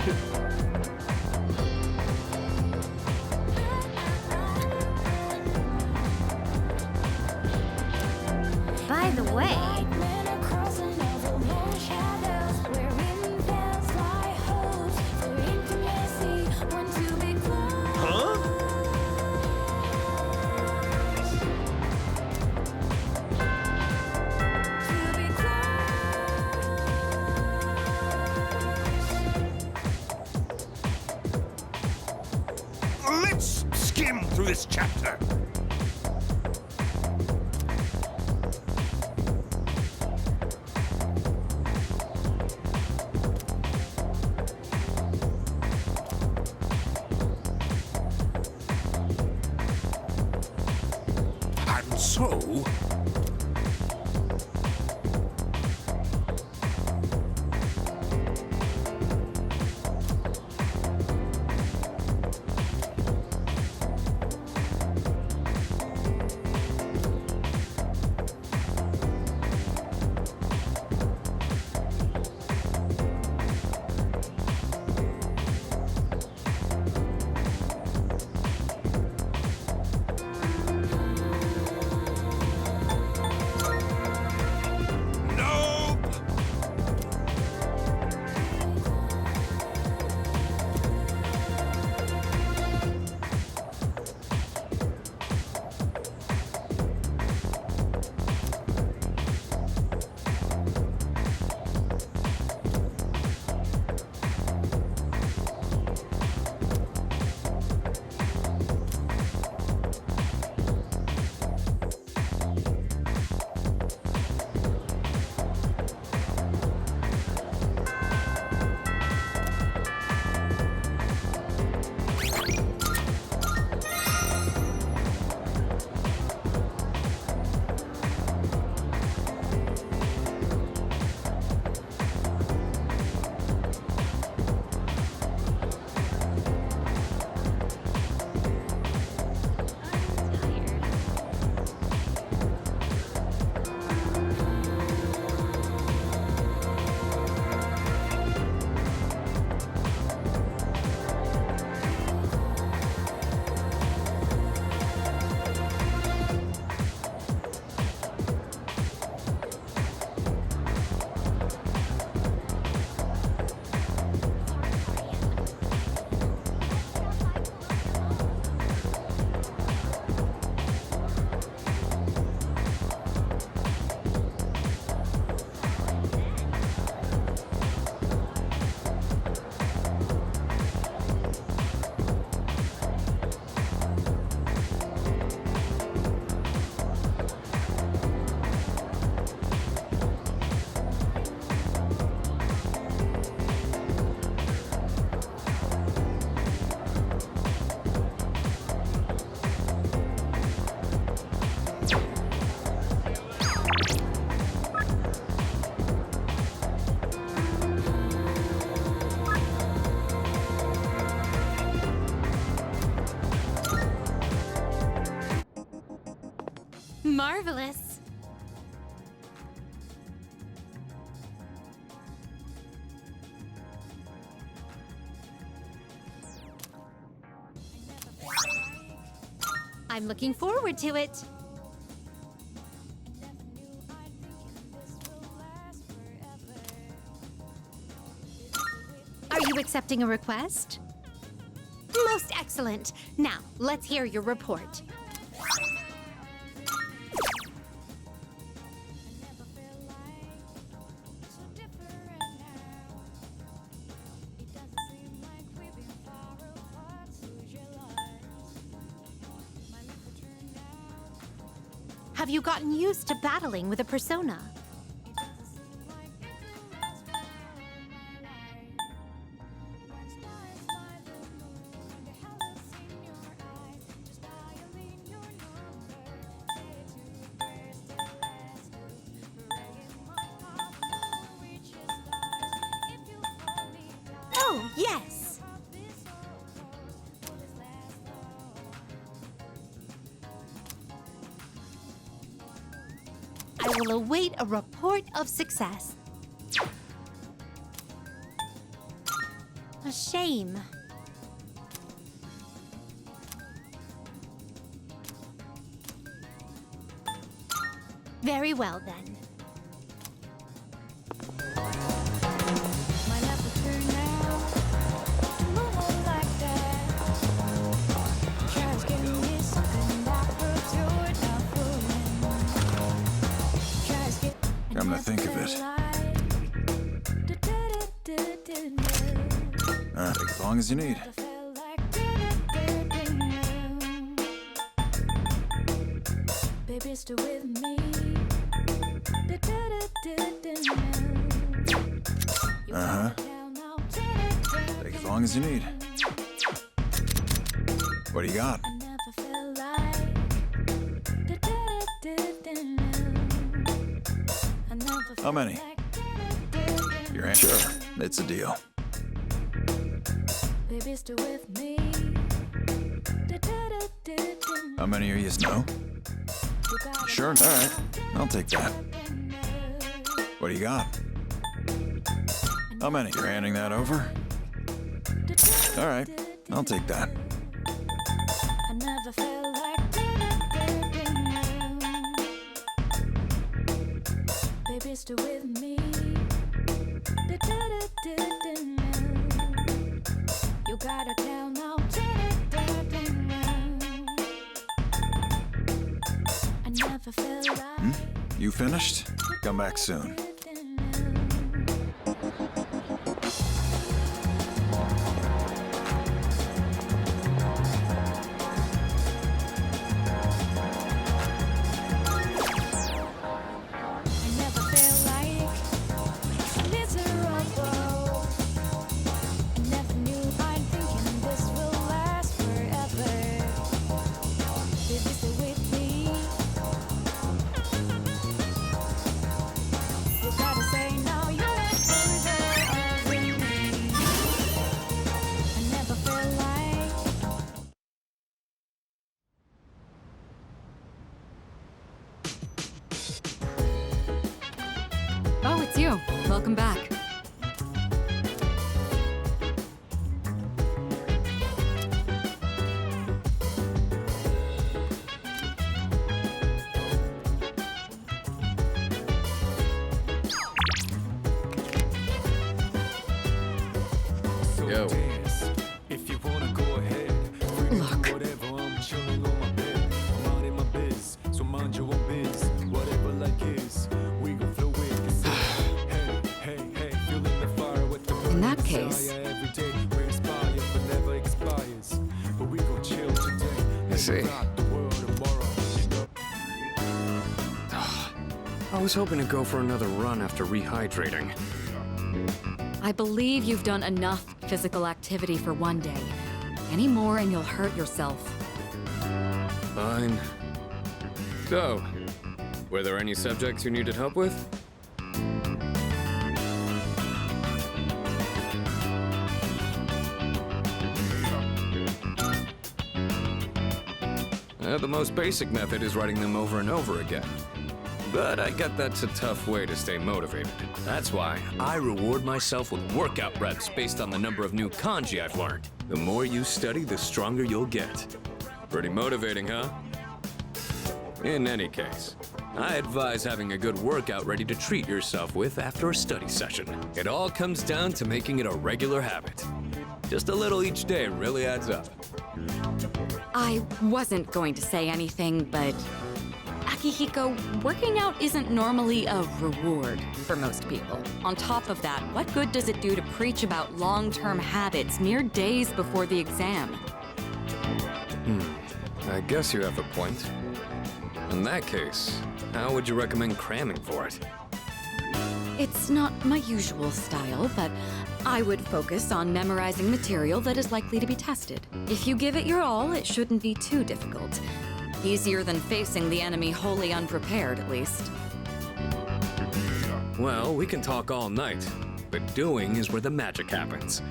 By the way, Men are crossing over more shadows, where wind veils lie hopes for intimacy. Want to be close. Huh? To be Let's skim through this chapter. And so, nope. marvelous. I'm looking forward to it. Are you accepting a request? Most excellent. Now, let's hear your report. Have you gotten used to battling with a persona? Oh, yes! I will await a report of success. A shame. Very well, then. Might have to turn now to move on like that. Try to give me something that proves you're not fooling. Try to get Come to think of it. Take as long as you need. Baby, stay with me. Uh-huh. Take as long as you need. What do you got? How many? Your answer? Sure, it's a deal. Baby, stay with me. How many are you? No? Sure. All right, I'll take that. What do you got? How many? You're handing that over? All right, I'll take that. I never felt like baby, stay with me. You gotta tell now. I never felt like You finished? Come back soon. I never felt like miserable. I never knew I'm thinking this will last forever. Baby, stay with me. You gotta say now you're over me. I never felt like Oh, it's you. Welcome back. So Yo. dance. If you wanna go ahead. Freedom, Look. whatever, I'm chilling on my bed. I'm out in my biz, so mind your own biz. Whatever like is, we gon' flow with it. Hey, hey, hey, feeling the fire with the In that burning case- desire. Every day we inspire, but never expires. But we gon' chill today. I see. Rock the world tomorrow. I was hoping to go for another run after rehydrating. I believe you've done enough physical activity for one day. Any more and you'll hurt yourself. Fine. So, were there any subjects you needed help with? The most basic method is writing them over and over again. But I get that's a tough way to stay motivated. That's why I reward myself with workout reps based on the number of new kanji I've learned. The more you study, the stronger you'll get. Pretty motivating, huh? In any case, I advise having a good workout ready to treat yourself with after a study session. It all comes down to making it a regular habit. Just a little each day really adds up. I wasn't going to say anything, but Akihiko, working out isn't normally a reward for most people. On top of that, what good does it do to preach about long-term habits mere days before the exam? I guess you have a point. In that case, how would you recommend cramming for it? It's not my usual style, but I would focus on memorizing material that is likely to be tested. If you give it your all, it shouldn't be too difficult. Easier than facing the enemy wholly unprepared, at least. Well, we can talk all night, but doing is where the magic happens.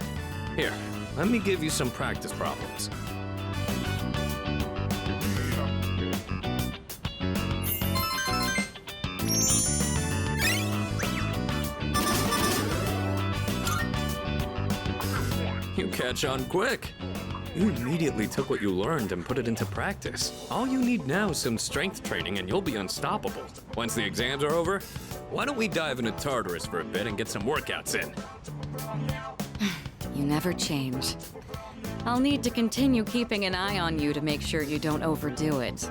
Here, let me give you some practice problems. You catch on quick. You immediately took what you learned and put it into practice. All you need now is some strength training and you'll be unstoppable. Once the exams are over, why don't we dive into Tartarus for a bit and get some workouts in? You never change. I'll need to continue keeping an eye on you to make sure you don't overdo it.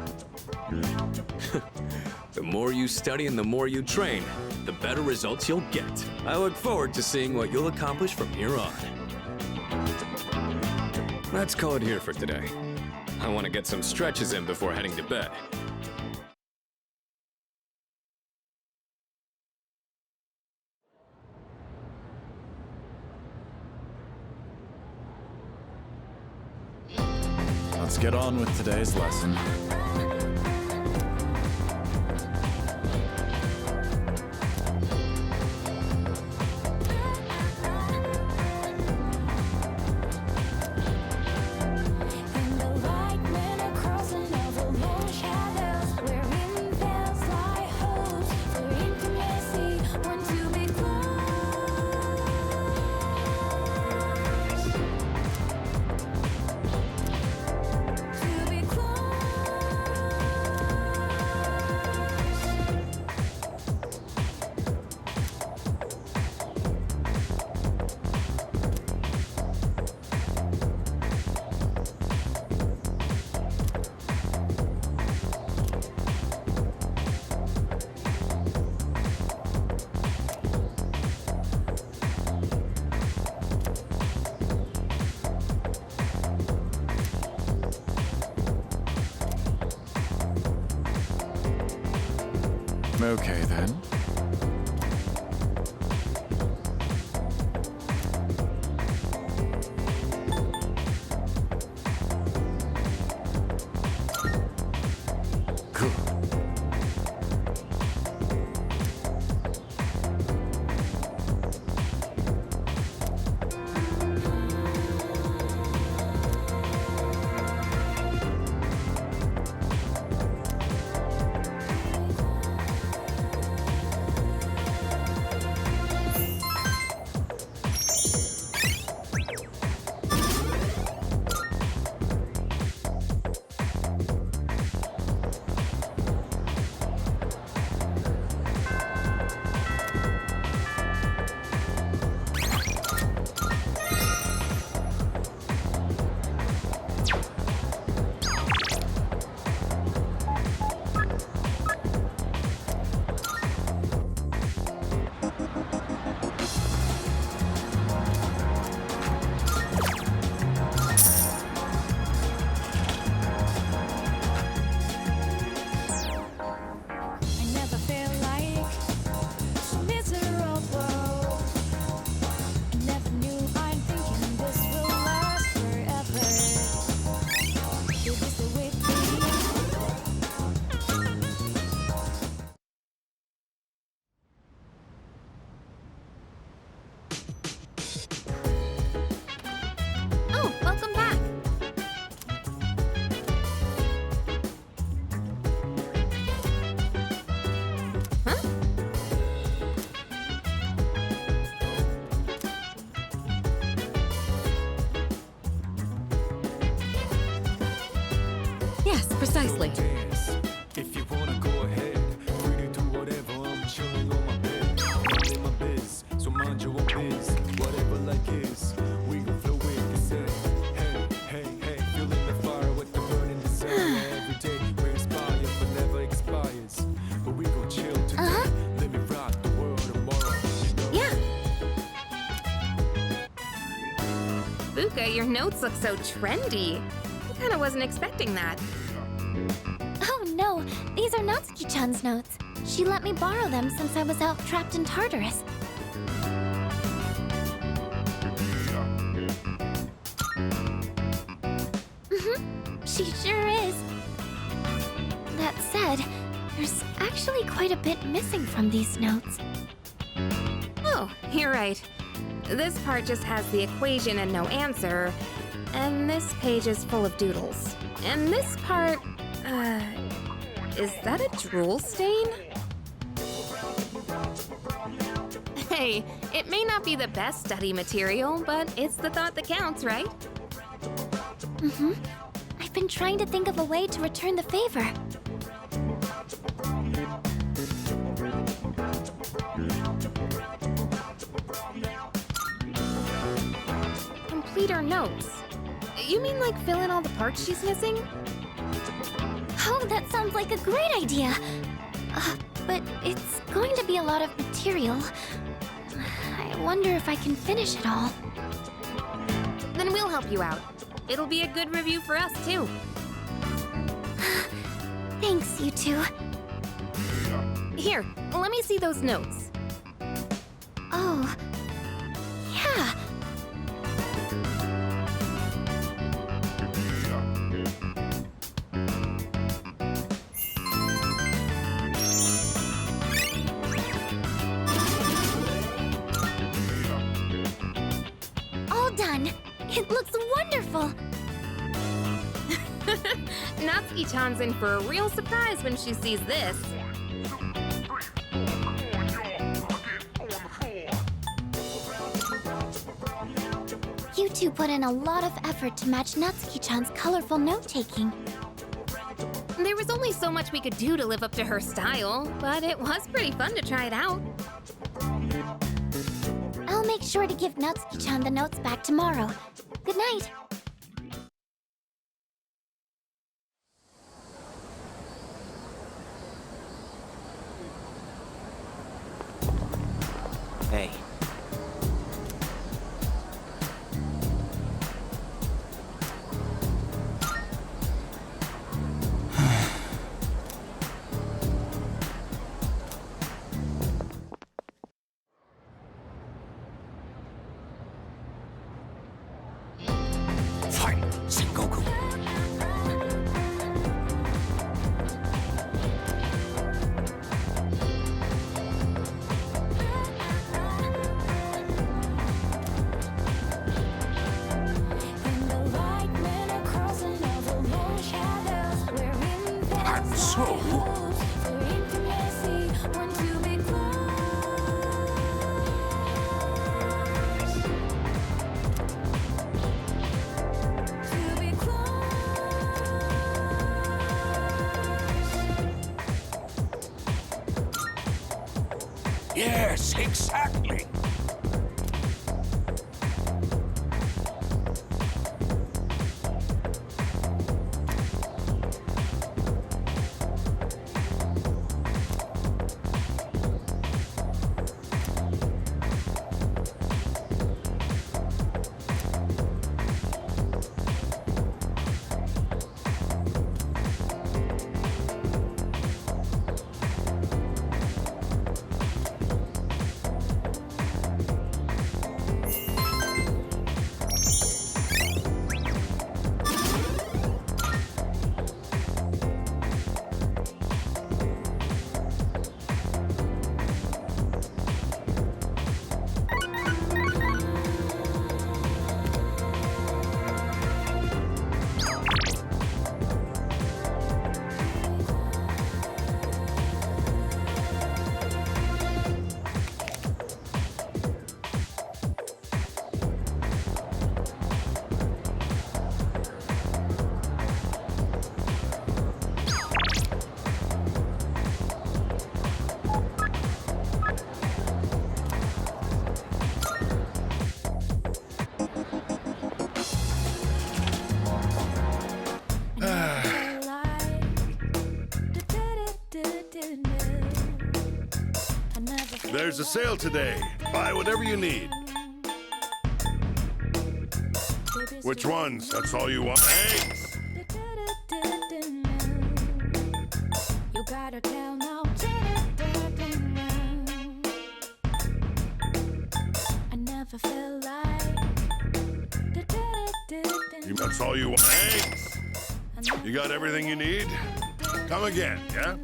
The more you study and the more you train, the better results you'll get. I look forward to seeing what you'll accomplish from here on. Let's call it here for today. I want to get some stretches in before heading to bed. Let's get on with today's lesson. And the light men are crossing over more shadows, wherein there's lie hopes for intimacy. Want to be close, to be close. Okay, then. Good. I never felt like so miserable. I never knew I'm thinking this will last forever. It is the way it Oh, welcome back. Huh? Yes, precisely. Dance. If you wanna go ahead, free to do whatever. I'm chilling on my bed, minding my biz. So mind your own biz, whatever like is. We gon' flow with the set. Hey, hey, hey, feeling the fire with the burning desire. Every day we inspire, but never expires. But we gon' chill today. Let me rock the world tomorrow. You know? Yeah. Fuka, your notes look so trendy. I kinda wasn't expecting that. Oh no, these are Natsuki-chan's notes. She let me borrow them since I was out trapped in Tartarus. She sure is. That said, there's actually quite a bit missing from these notes. Oh, you're right. This part just has the equation and no answer, and this page is full of doodles. And this part, is that a drool stain? Hey, it may not be the best study material, but it's the thought that counts, right? Mm-hmm. I've been trying to think of a way to return the favor. Complete her notes. You mean like fill in all the parts she's missing? Oh, that sounds like a great idea. But it's going to be a lot of material. I wonder if I can finish it all. Then we'll help you out. It'll be a good review for us, too. Thanks, you two. Here, let me see those notes. Oh, yeah. All done. It looks wonderful. Natsuki-chan's in for a real surprise when she sees this. You two put in a lot of effort to match Natsuki-chan's colorful note-taking. There was only so much we could do to live up to her style, but it was pretty fun to try it out. I'll make sure to give Natsuki-chan the notes back tomorrow. Good night. Hey. Fight, Sengoku. And the light men are crossing over more shadows. We're in the And so, for intimacy, want to be close. To be close. yes, exactly. There's a sale today. Buy whatever you need. Which ones? That's all you want? Thanks. You gotta tell now. I never felt like. That's all you want? Thanks. You got everything you need? Come again, yeah?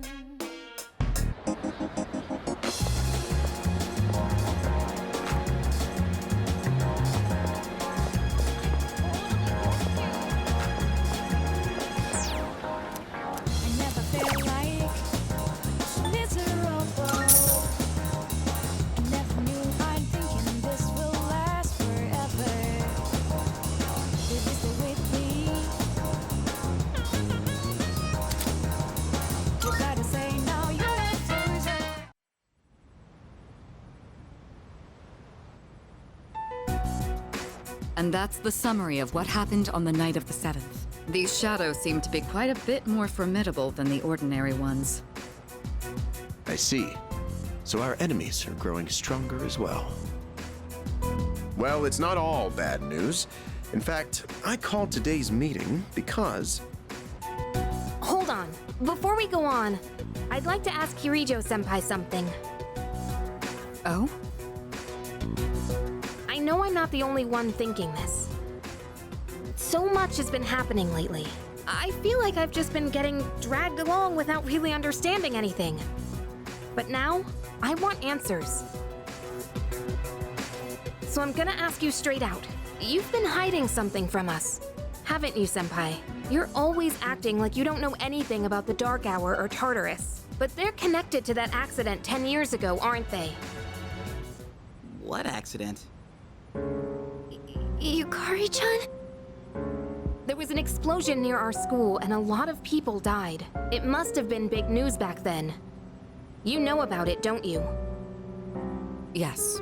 I never felt like miserable. I never knew I And that's the summary of what happened on the night of the 7th. These shadows seem to be quite a bit more formidable than the ordinary ones. I see. So our enemies are growing stronger as well. Well, it's not all bad news. In fact, I called today's meeting because... Hold on. Before we go on, I'd like to ask Kirijo-senpai something. Oh? I know I'm not the only one thinking this. So much has been happening lately. I feel like I've just been getting dragged along without really understanding anything. But now, I want answers. So I'm gonna ask you straight out. You've been hiding something from us, haven't you, Senpai? You're always acting like you don't know anything about the Dark Hour or Tartarus. But they're connected to that accident 10 years ago, aren't they? What accident? Yukari-chan? There was an explosion near our school and a lot of people died. It must have been big news back then. You know about it, don't you? Yes.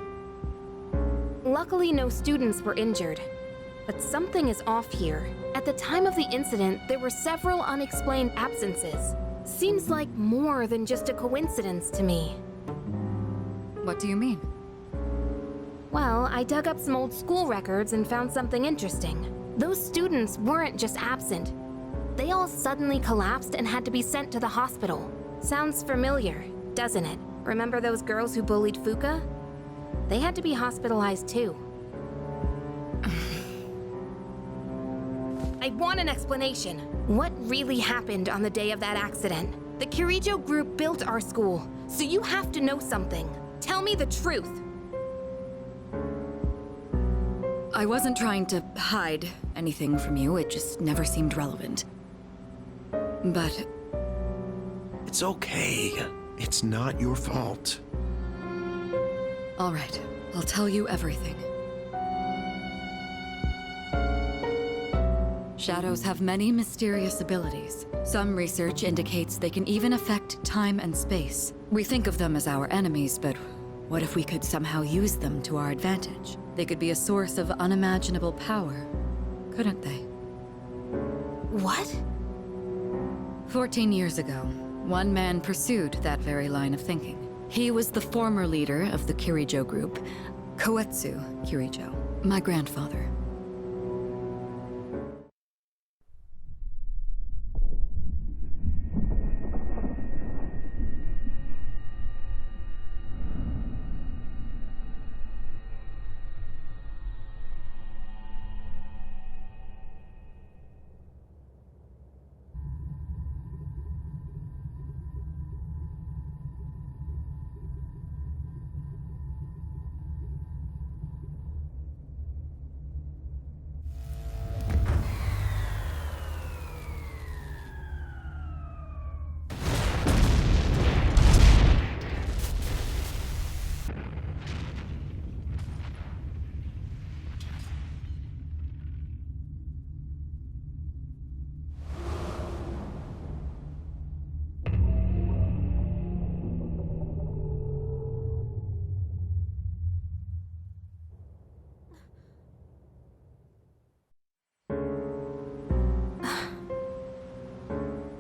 Luckily, no students were injured. But something is off here. At the time of the incident, there were several unexplained absences. Seems like more than just a coincidence to me. What do you mean? Well, I dug up some old school records and found something interesting. Those students weren't just absent. They all suddenly collapsed and had to be sent to the hospital. Sounds familiar, doesn't it? Remember those girls who bullied Fuka? They had to be hospitalized too. I want an explanation. What really happened on the day of that accident? The Kirijo group built our school, so you have to know something. Tell me the truth. I wasn't trying to hide anything from you, it just never seemed relevant. But... It's okay. It's not your fault. all right, I'll tell you everything. Shadows have many mysterious abilities. Some research indicates they can even affect time and space. We think of them as our enemies, but what if we could somehow use them to our advantage? They could be a source of unimaginable power, couldn't they? What? 14 years ago, one man pursued that very line of thinking. He was the former leader of the Kirijo group, Koetsu Kirijo, my grandfather.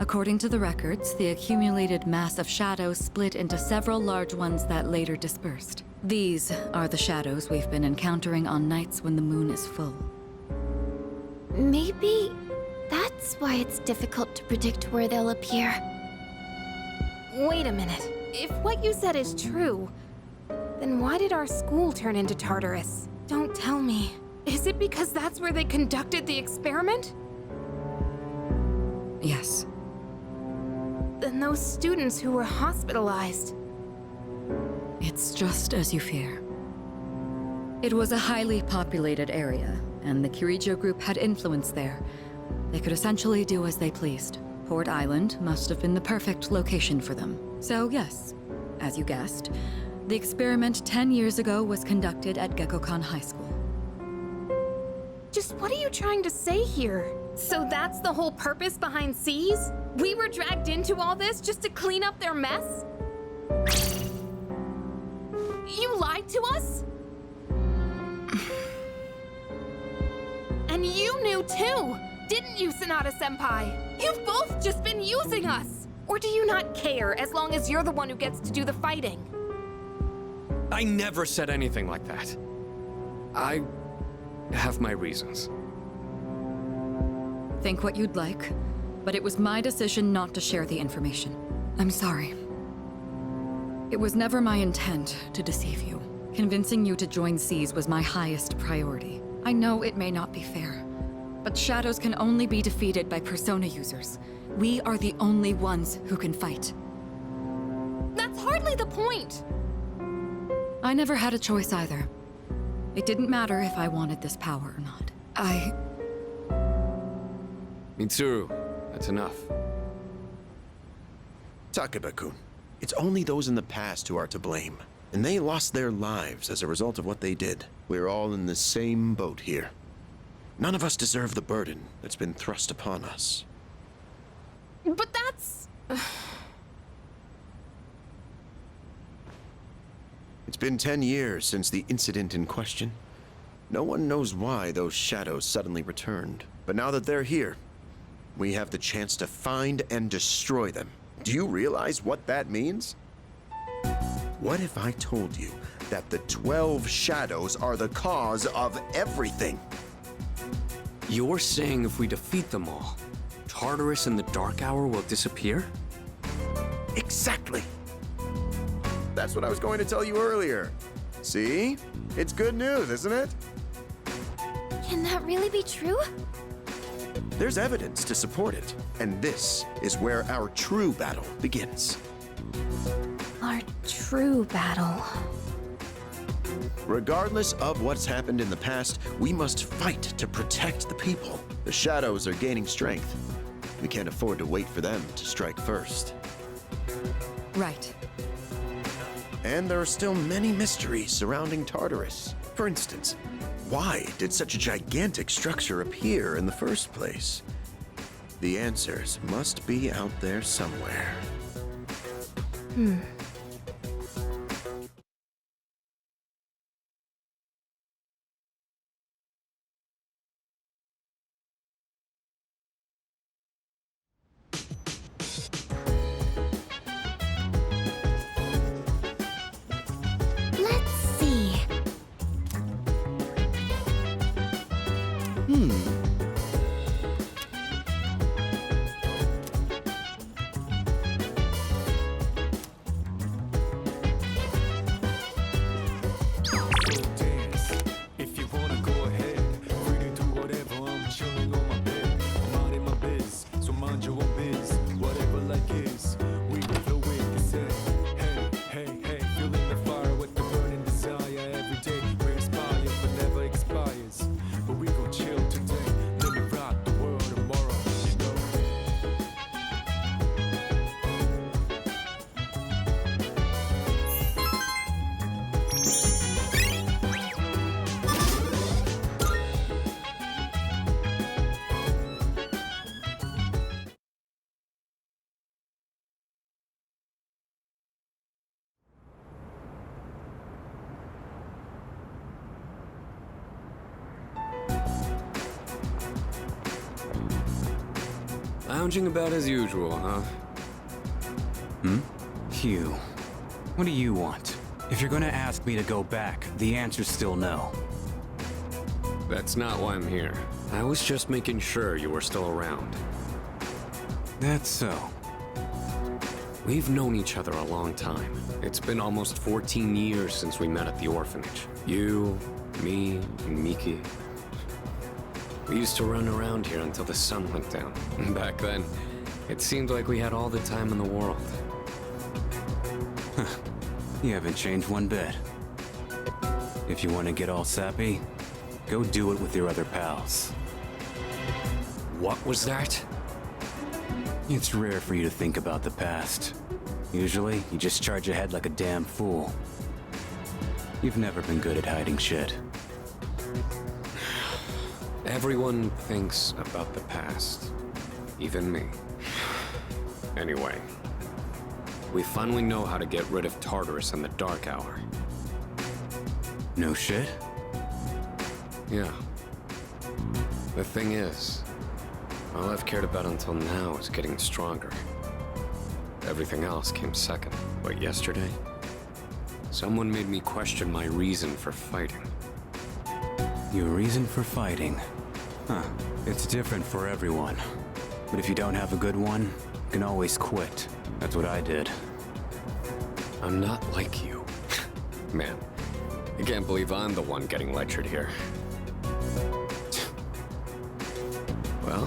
According to the records, the accumulated mass of shadows split into several large ones that later dispersed. These are the shadows we've been encountering on nights when the moon is full. Maybe that's why it's difficult to predict where they'll appear. Wait a minute. If what you said is true, then why did our school turn into Tartarus? Don't tell me. Is it because that's where they conducted the experiment? Yes. Then those students who were hospitalized. It's just as you fear. It was a highly populated area, and the Kirijo group had influence there. They could essentially do as they pleased. Port Island must have been the perfect location for them. So yes, as you guessed, the experiment 10 years ago was conducted at Gekkokan High School. Just what are you trying to say here? So that's the whole purpose behind C's? We were dragged into all this just to clean up their mess? You lied to us? knew too! Didn't you, Sonata-senpai? You've both just been using us! Or do you not care as long as you're the one who gets to do the fighting? I never said anything like that. I have my reasons. Think what you'd like, but it was my decision not to share the information. I'm sorry. It was never my intent to deceive you. Convincing you to join Seas was my highest priority. I know it may not be fair, but shadows can only be defeated by persona users. We are the only ones who can fight. That's hardly the point! I never had a choice either. It didn't matter if I wanted this power or not. Mitsuru, that's enough. Takeba-kun, it's only those in the past who are to blame. And they lost their lives as a result of what they did. We're all in the same boat here. None of us deserve the burden that's been thrust upon us. But that's... It's been 10 years since the incident in question. No one knows why those shadows suddenly returned. But now that they're here, we have the chance to find and destroy them. Do you realize what that means? What if I told you that the 12 shadows are the cause of everything? You're saying if we defeat them all, Tartarus and the Dark Hour will disappear? Exactly. That's what I was going to tell you earlier. See? It's good news, isn't it? Can that really be true? There's evidence to support it, and this is where our true battle begins. Our true battle. Regardless of what's happened in the past, we must fight to protect the people. The shadows are gaining strength. We can't afford to wait for them to strike first. Right. And there are still many mysteries surrounding Tartarus. For instance, why did such a gigantic structure appear in the first place? The answers must be out there somewhere. Let's see. Dance. If you wanna go ahead, free to do whatever. I'm chilling on my bed. I'm out in my biz, so mind your own biz. Whatever like is, we can flow with the set. Hey, hey, hey, feeling the fire with the burning desire. Every day we inspire, but never expires. But we gon' chill today. Let me rock the world tomorrow, you know. Lounging about as usual, huh? Hugh, what do you want? If you're gonna ask me to go back, the answer's still no. That's not why I'm here. I was just making sure you were still around. That's so. We've known each other a long time. It's been almost 14 years since we met at the orphanage. You, me, and Miki. We used to run around here until the sun went down. Back then, it seemed like we had all the time in the world. You haven't changed one bit. If you want to get all sappy, go do it with your other pals. What was that? It's rare for you to think about the past. Usually, you just charge ahead like a damn fool. You've never been good at hiding shit. Everyone thinks about the past. Even me. Anyway, we finally know how to get rid of Tartarus and the Dark Hour. No shit? Yeah. The thing is, all I've cared about until now is getting stronger. Everything else came second. But yesterday, someone made me question my reason for fighting. Your reason for fighting? Huh. It's different for everyone. But if you don't have a good one, you can always quit. That's what I did. I'm not like you. Man, I can't believe I'm the one getting lectured here. Well,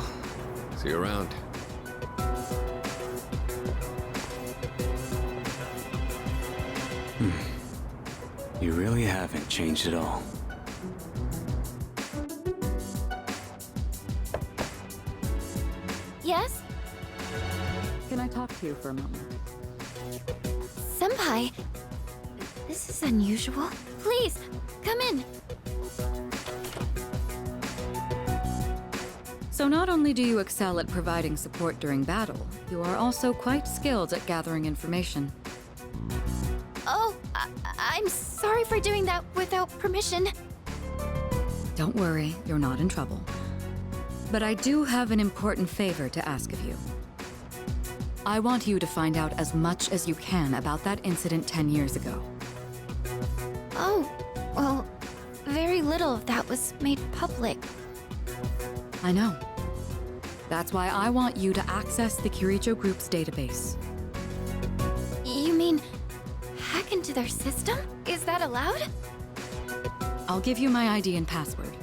see you around. You really haven't changed at all. Yes? Can I talk to you for a moment? Senpai, this is unusual. Please, come in. So not only do you excel at providing support during battle, you are also quite skilled at gathering information. Oh, I'm sorry for doing that without permission. Don't worry, you're not in trouble. But I do have an important favor to ask of you. I want you to find out as much as you can about that incident 10 years ago. Oh, well, very little of that was made public. I know. That's why I want you to access the Kiricho Group's database. You mean hack into their system? Is that allowed? I'll give you my ID and password.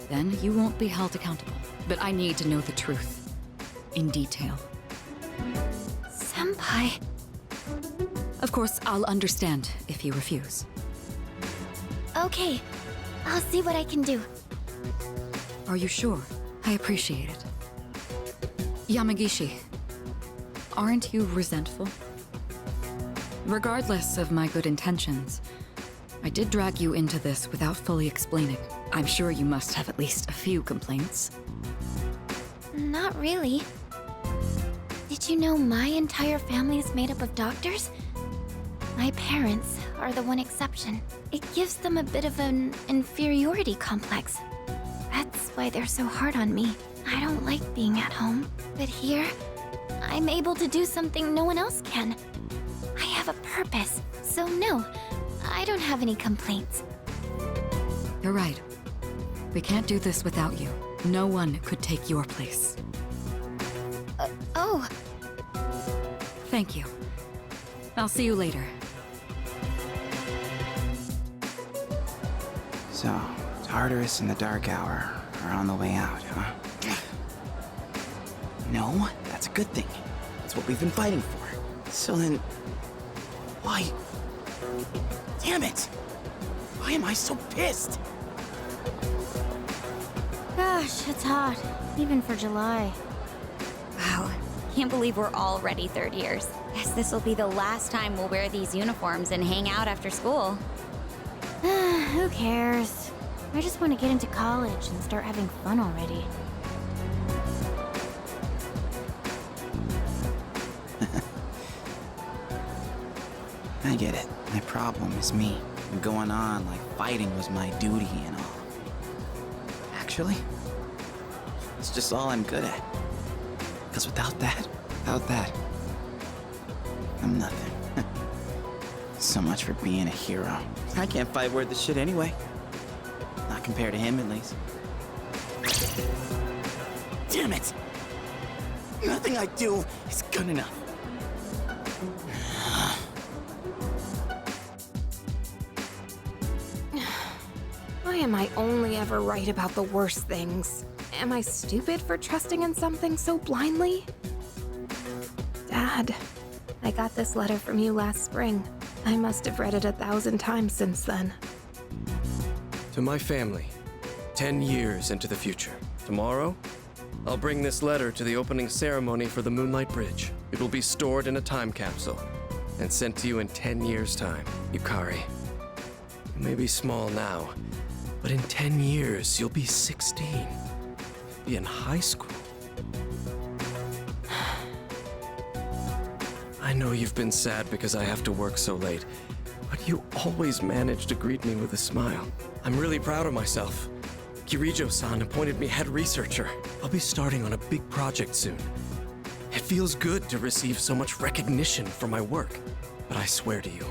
Then you won't be held accountable. But I need to know the truth. In detail. Senpai. Of course, I'll understand if you refuse. Okay, I'll see what I can do. Are you sure? I appreciate it. Yamagishi, aren't you resentful? Regardless of my good intentions, I did drag you into this without fully explaining. I'm sure you must have at least a few complaints. Not really. Did you know my entire family is made up of doctors? My parents are the one exception. It gives them a bit of an inferiority complex. That's why they're so hard on me. I don't like being at home. But here, I'm able to do something no one else can. I have a purpose, so no, I don't have any complaints. You're right. We can't do this without you. No one could take your place. Oh. Thank you. I'll see you later. So, Tartarus and the Dark Hour are on the way out, huh? No, that's a good thing. That's what we've been fighting for. So then, why? Damn it! Why am I so pissed? Gosh, it's hot. Even for July. Wow. Can't believe we're already third years. Guess this will be the last time we'll wear these uniforms and hang out after school. Who cares? I just want to get into college and start having fun already. I get it. My problem is me. I'm going on like fighting was my duty and all. Actually, it's just all I'm good at. Because without that, I'm nothing. So much for being a hero. I can't fight worth the shit anyway. Not compared to him, at least. Damn it! Nothing I do is good enough. Why am I only ever right about the worst things? Am I stupid for trusting in something so blindly? Dad, I got this letter from you last spring. I must have read it 1,000 times since then. To my family, 10 years into the future. Tomorrow, I'll bring this letter to the opening ceremony for the Moonlight Bridge. It will be stored in a time capsule and sent to you in 10 years' time. Yukari, you may be small now, but in 10 years, you'll be 16. You'll be in high school. I know you've been sad because I have to work so late, but you always manage to greet me with a smile. I'm really proud of myself. Kirijo-san appointed me head researcher. I'll be starting on a big project soon. It feels good to receive so much recognition for my work. But I swear to you,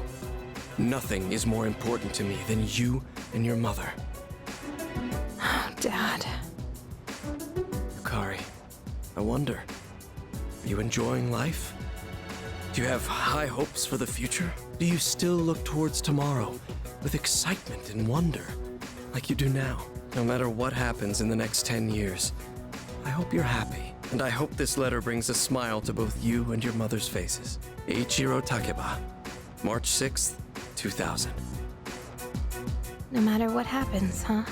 nothing is more important to me than you and your mother. Dad. Yukari, I wonder, are you enjoying life? Do you have high hopes for the future? Do you still look towards tomorrow with excitement and wonder, like you do now? No matter what happens in the next 10 years, I hope you're happy. And I hope this letter brings a smile to both you and your mother's faces. Eiichiro Takeba, March 6th, 2000. No matter what happens, huh?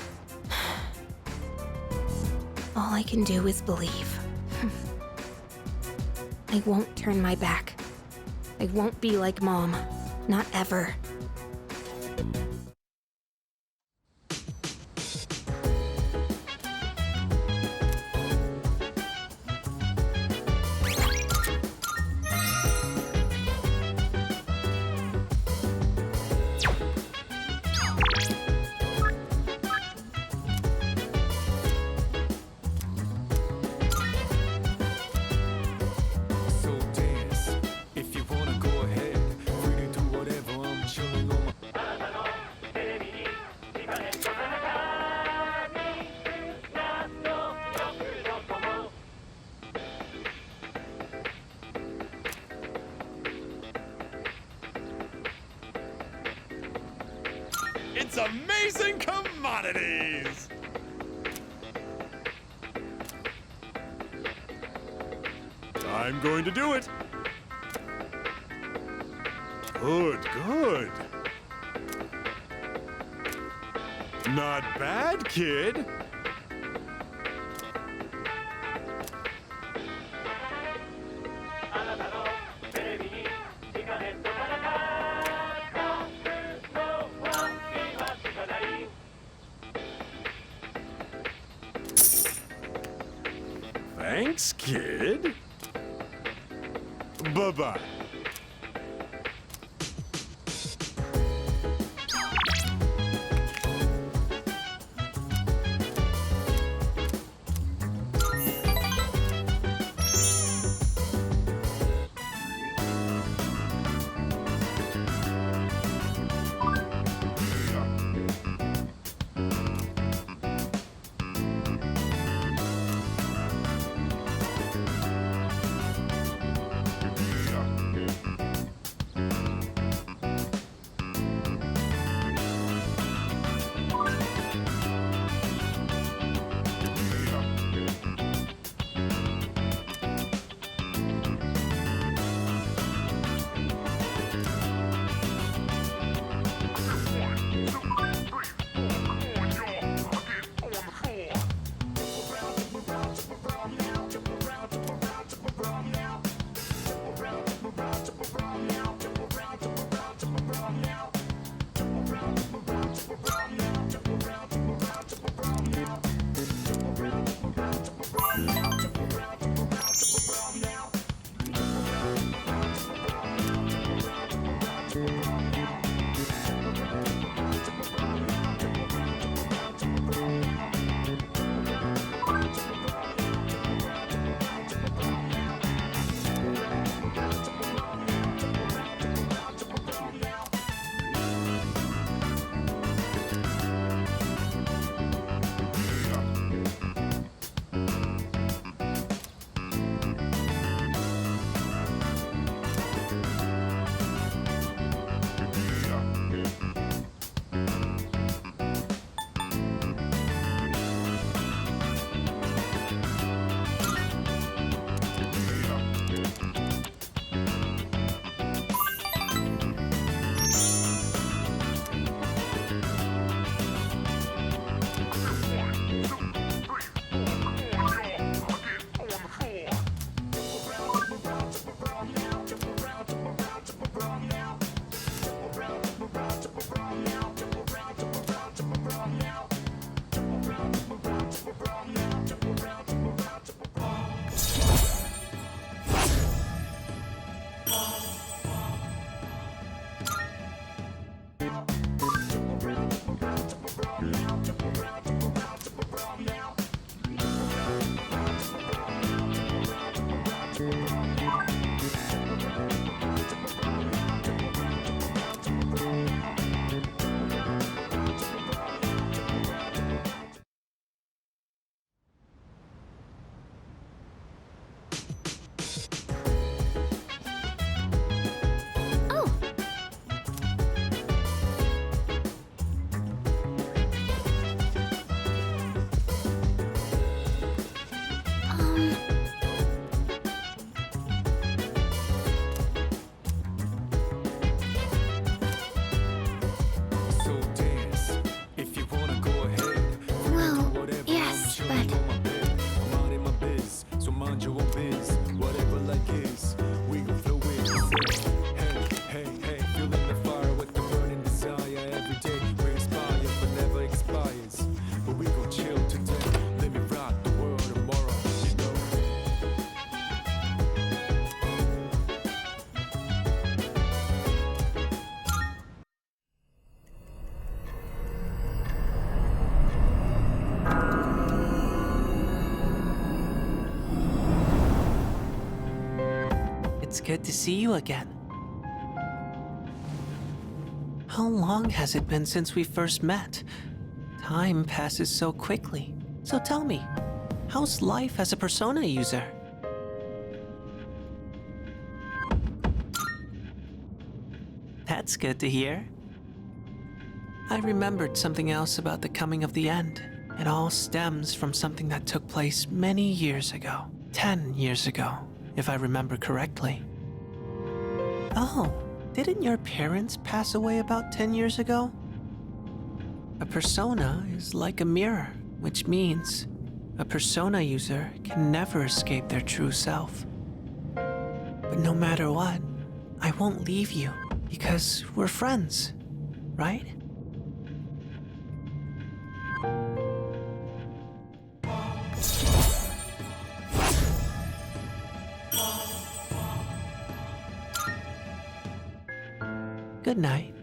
All I can do is believe. I won't turn my back. I won't be like Mom. Not ever. So dance, if you wanna go ahead. Free to do whatever, I'm chilling on my. It's amazing commodities! I'm going to do it. Good, good. Not bad, kid. Thanks, kid. Bye-bye. It's good to see you again. How long has it been since we first met? Time passes so quickly. So tell me, how's life as a Persona user? That's good to hear. I remembered something else about the coming of the end. It all stems from something that took place many years ago. 10 years ago, if I remember correctly. Oh, didn't your parents pass away about 10 years ago? A persona is like a mirror, which means a persona user can never escape their true self. But no matter what, I won't leave you because we're friends, right? Good night.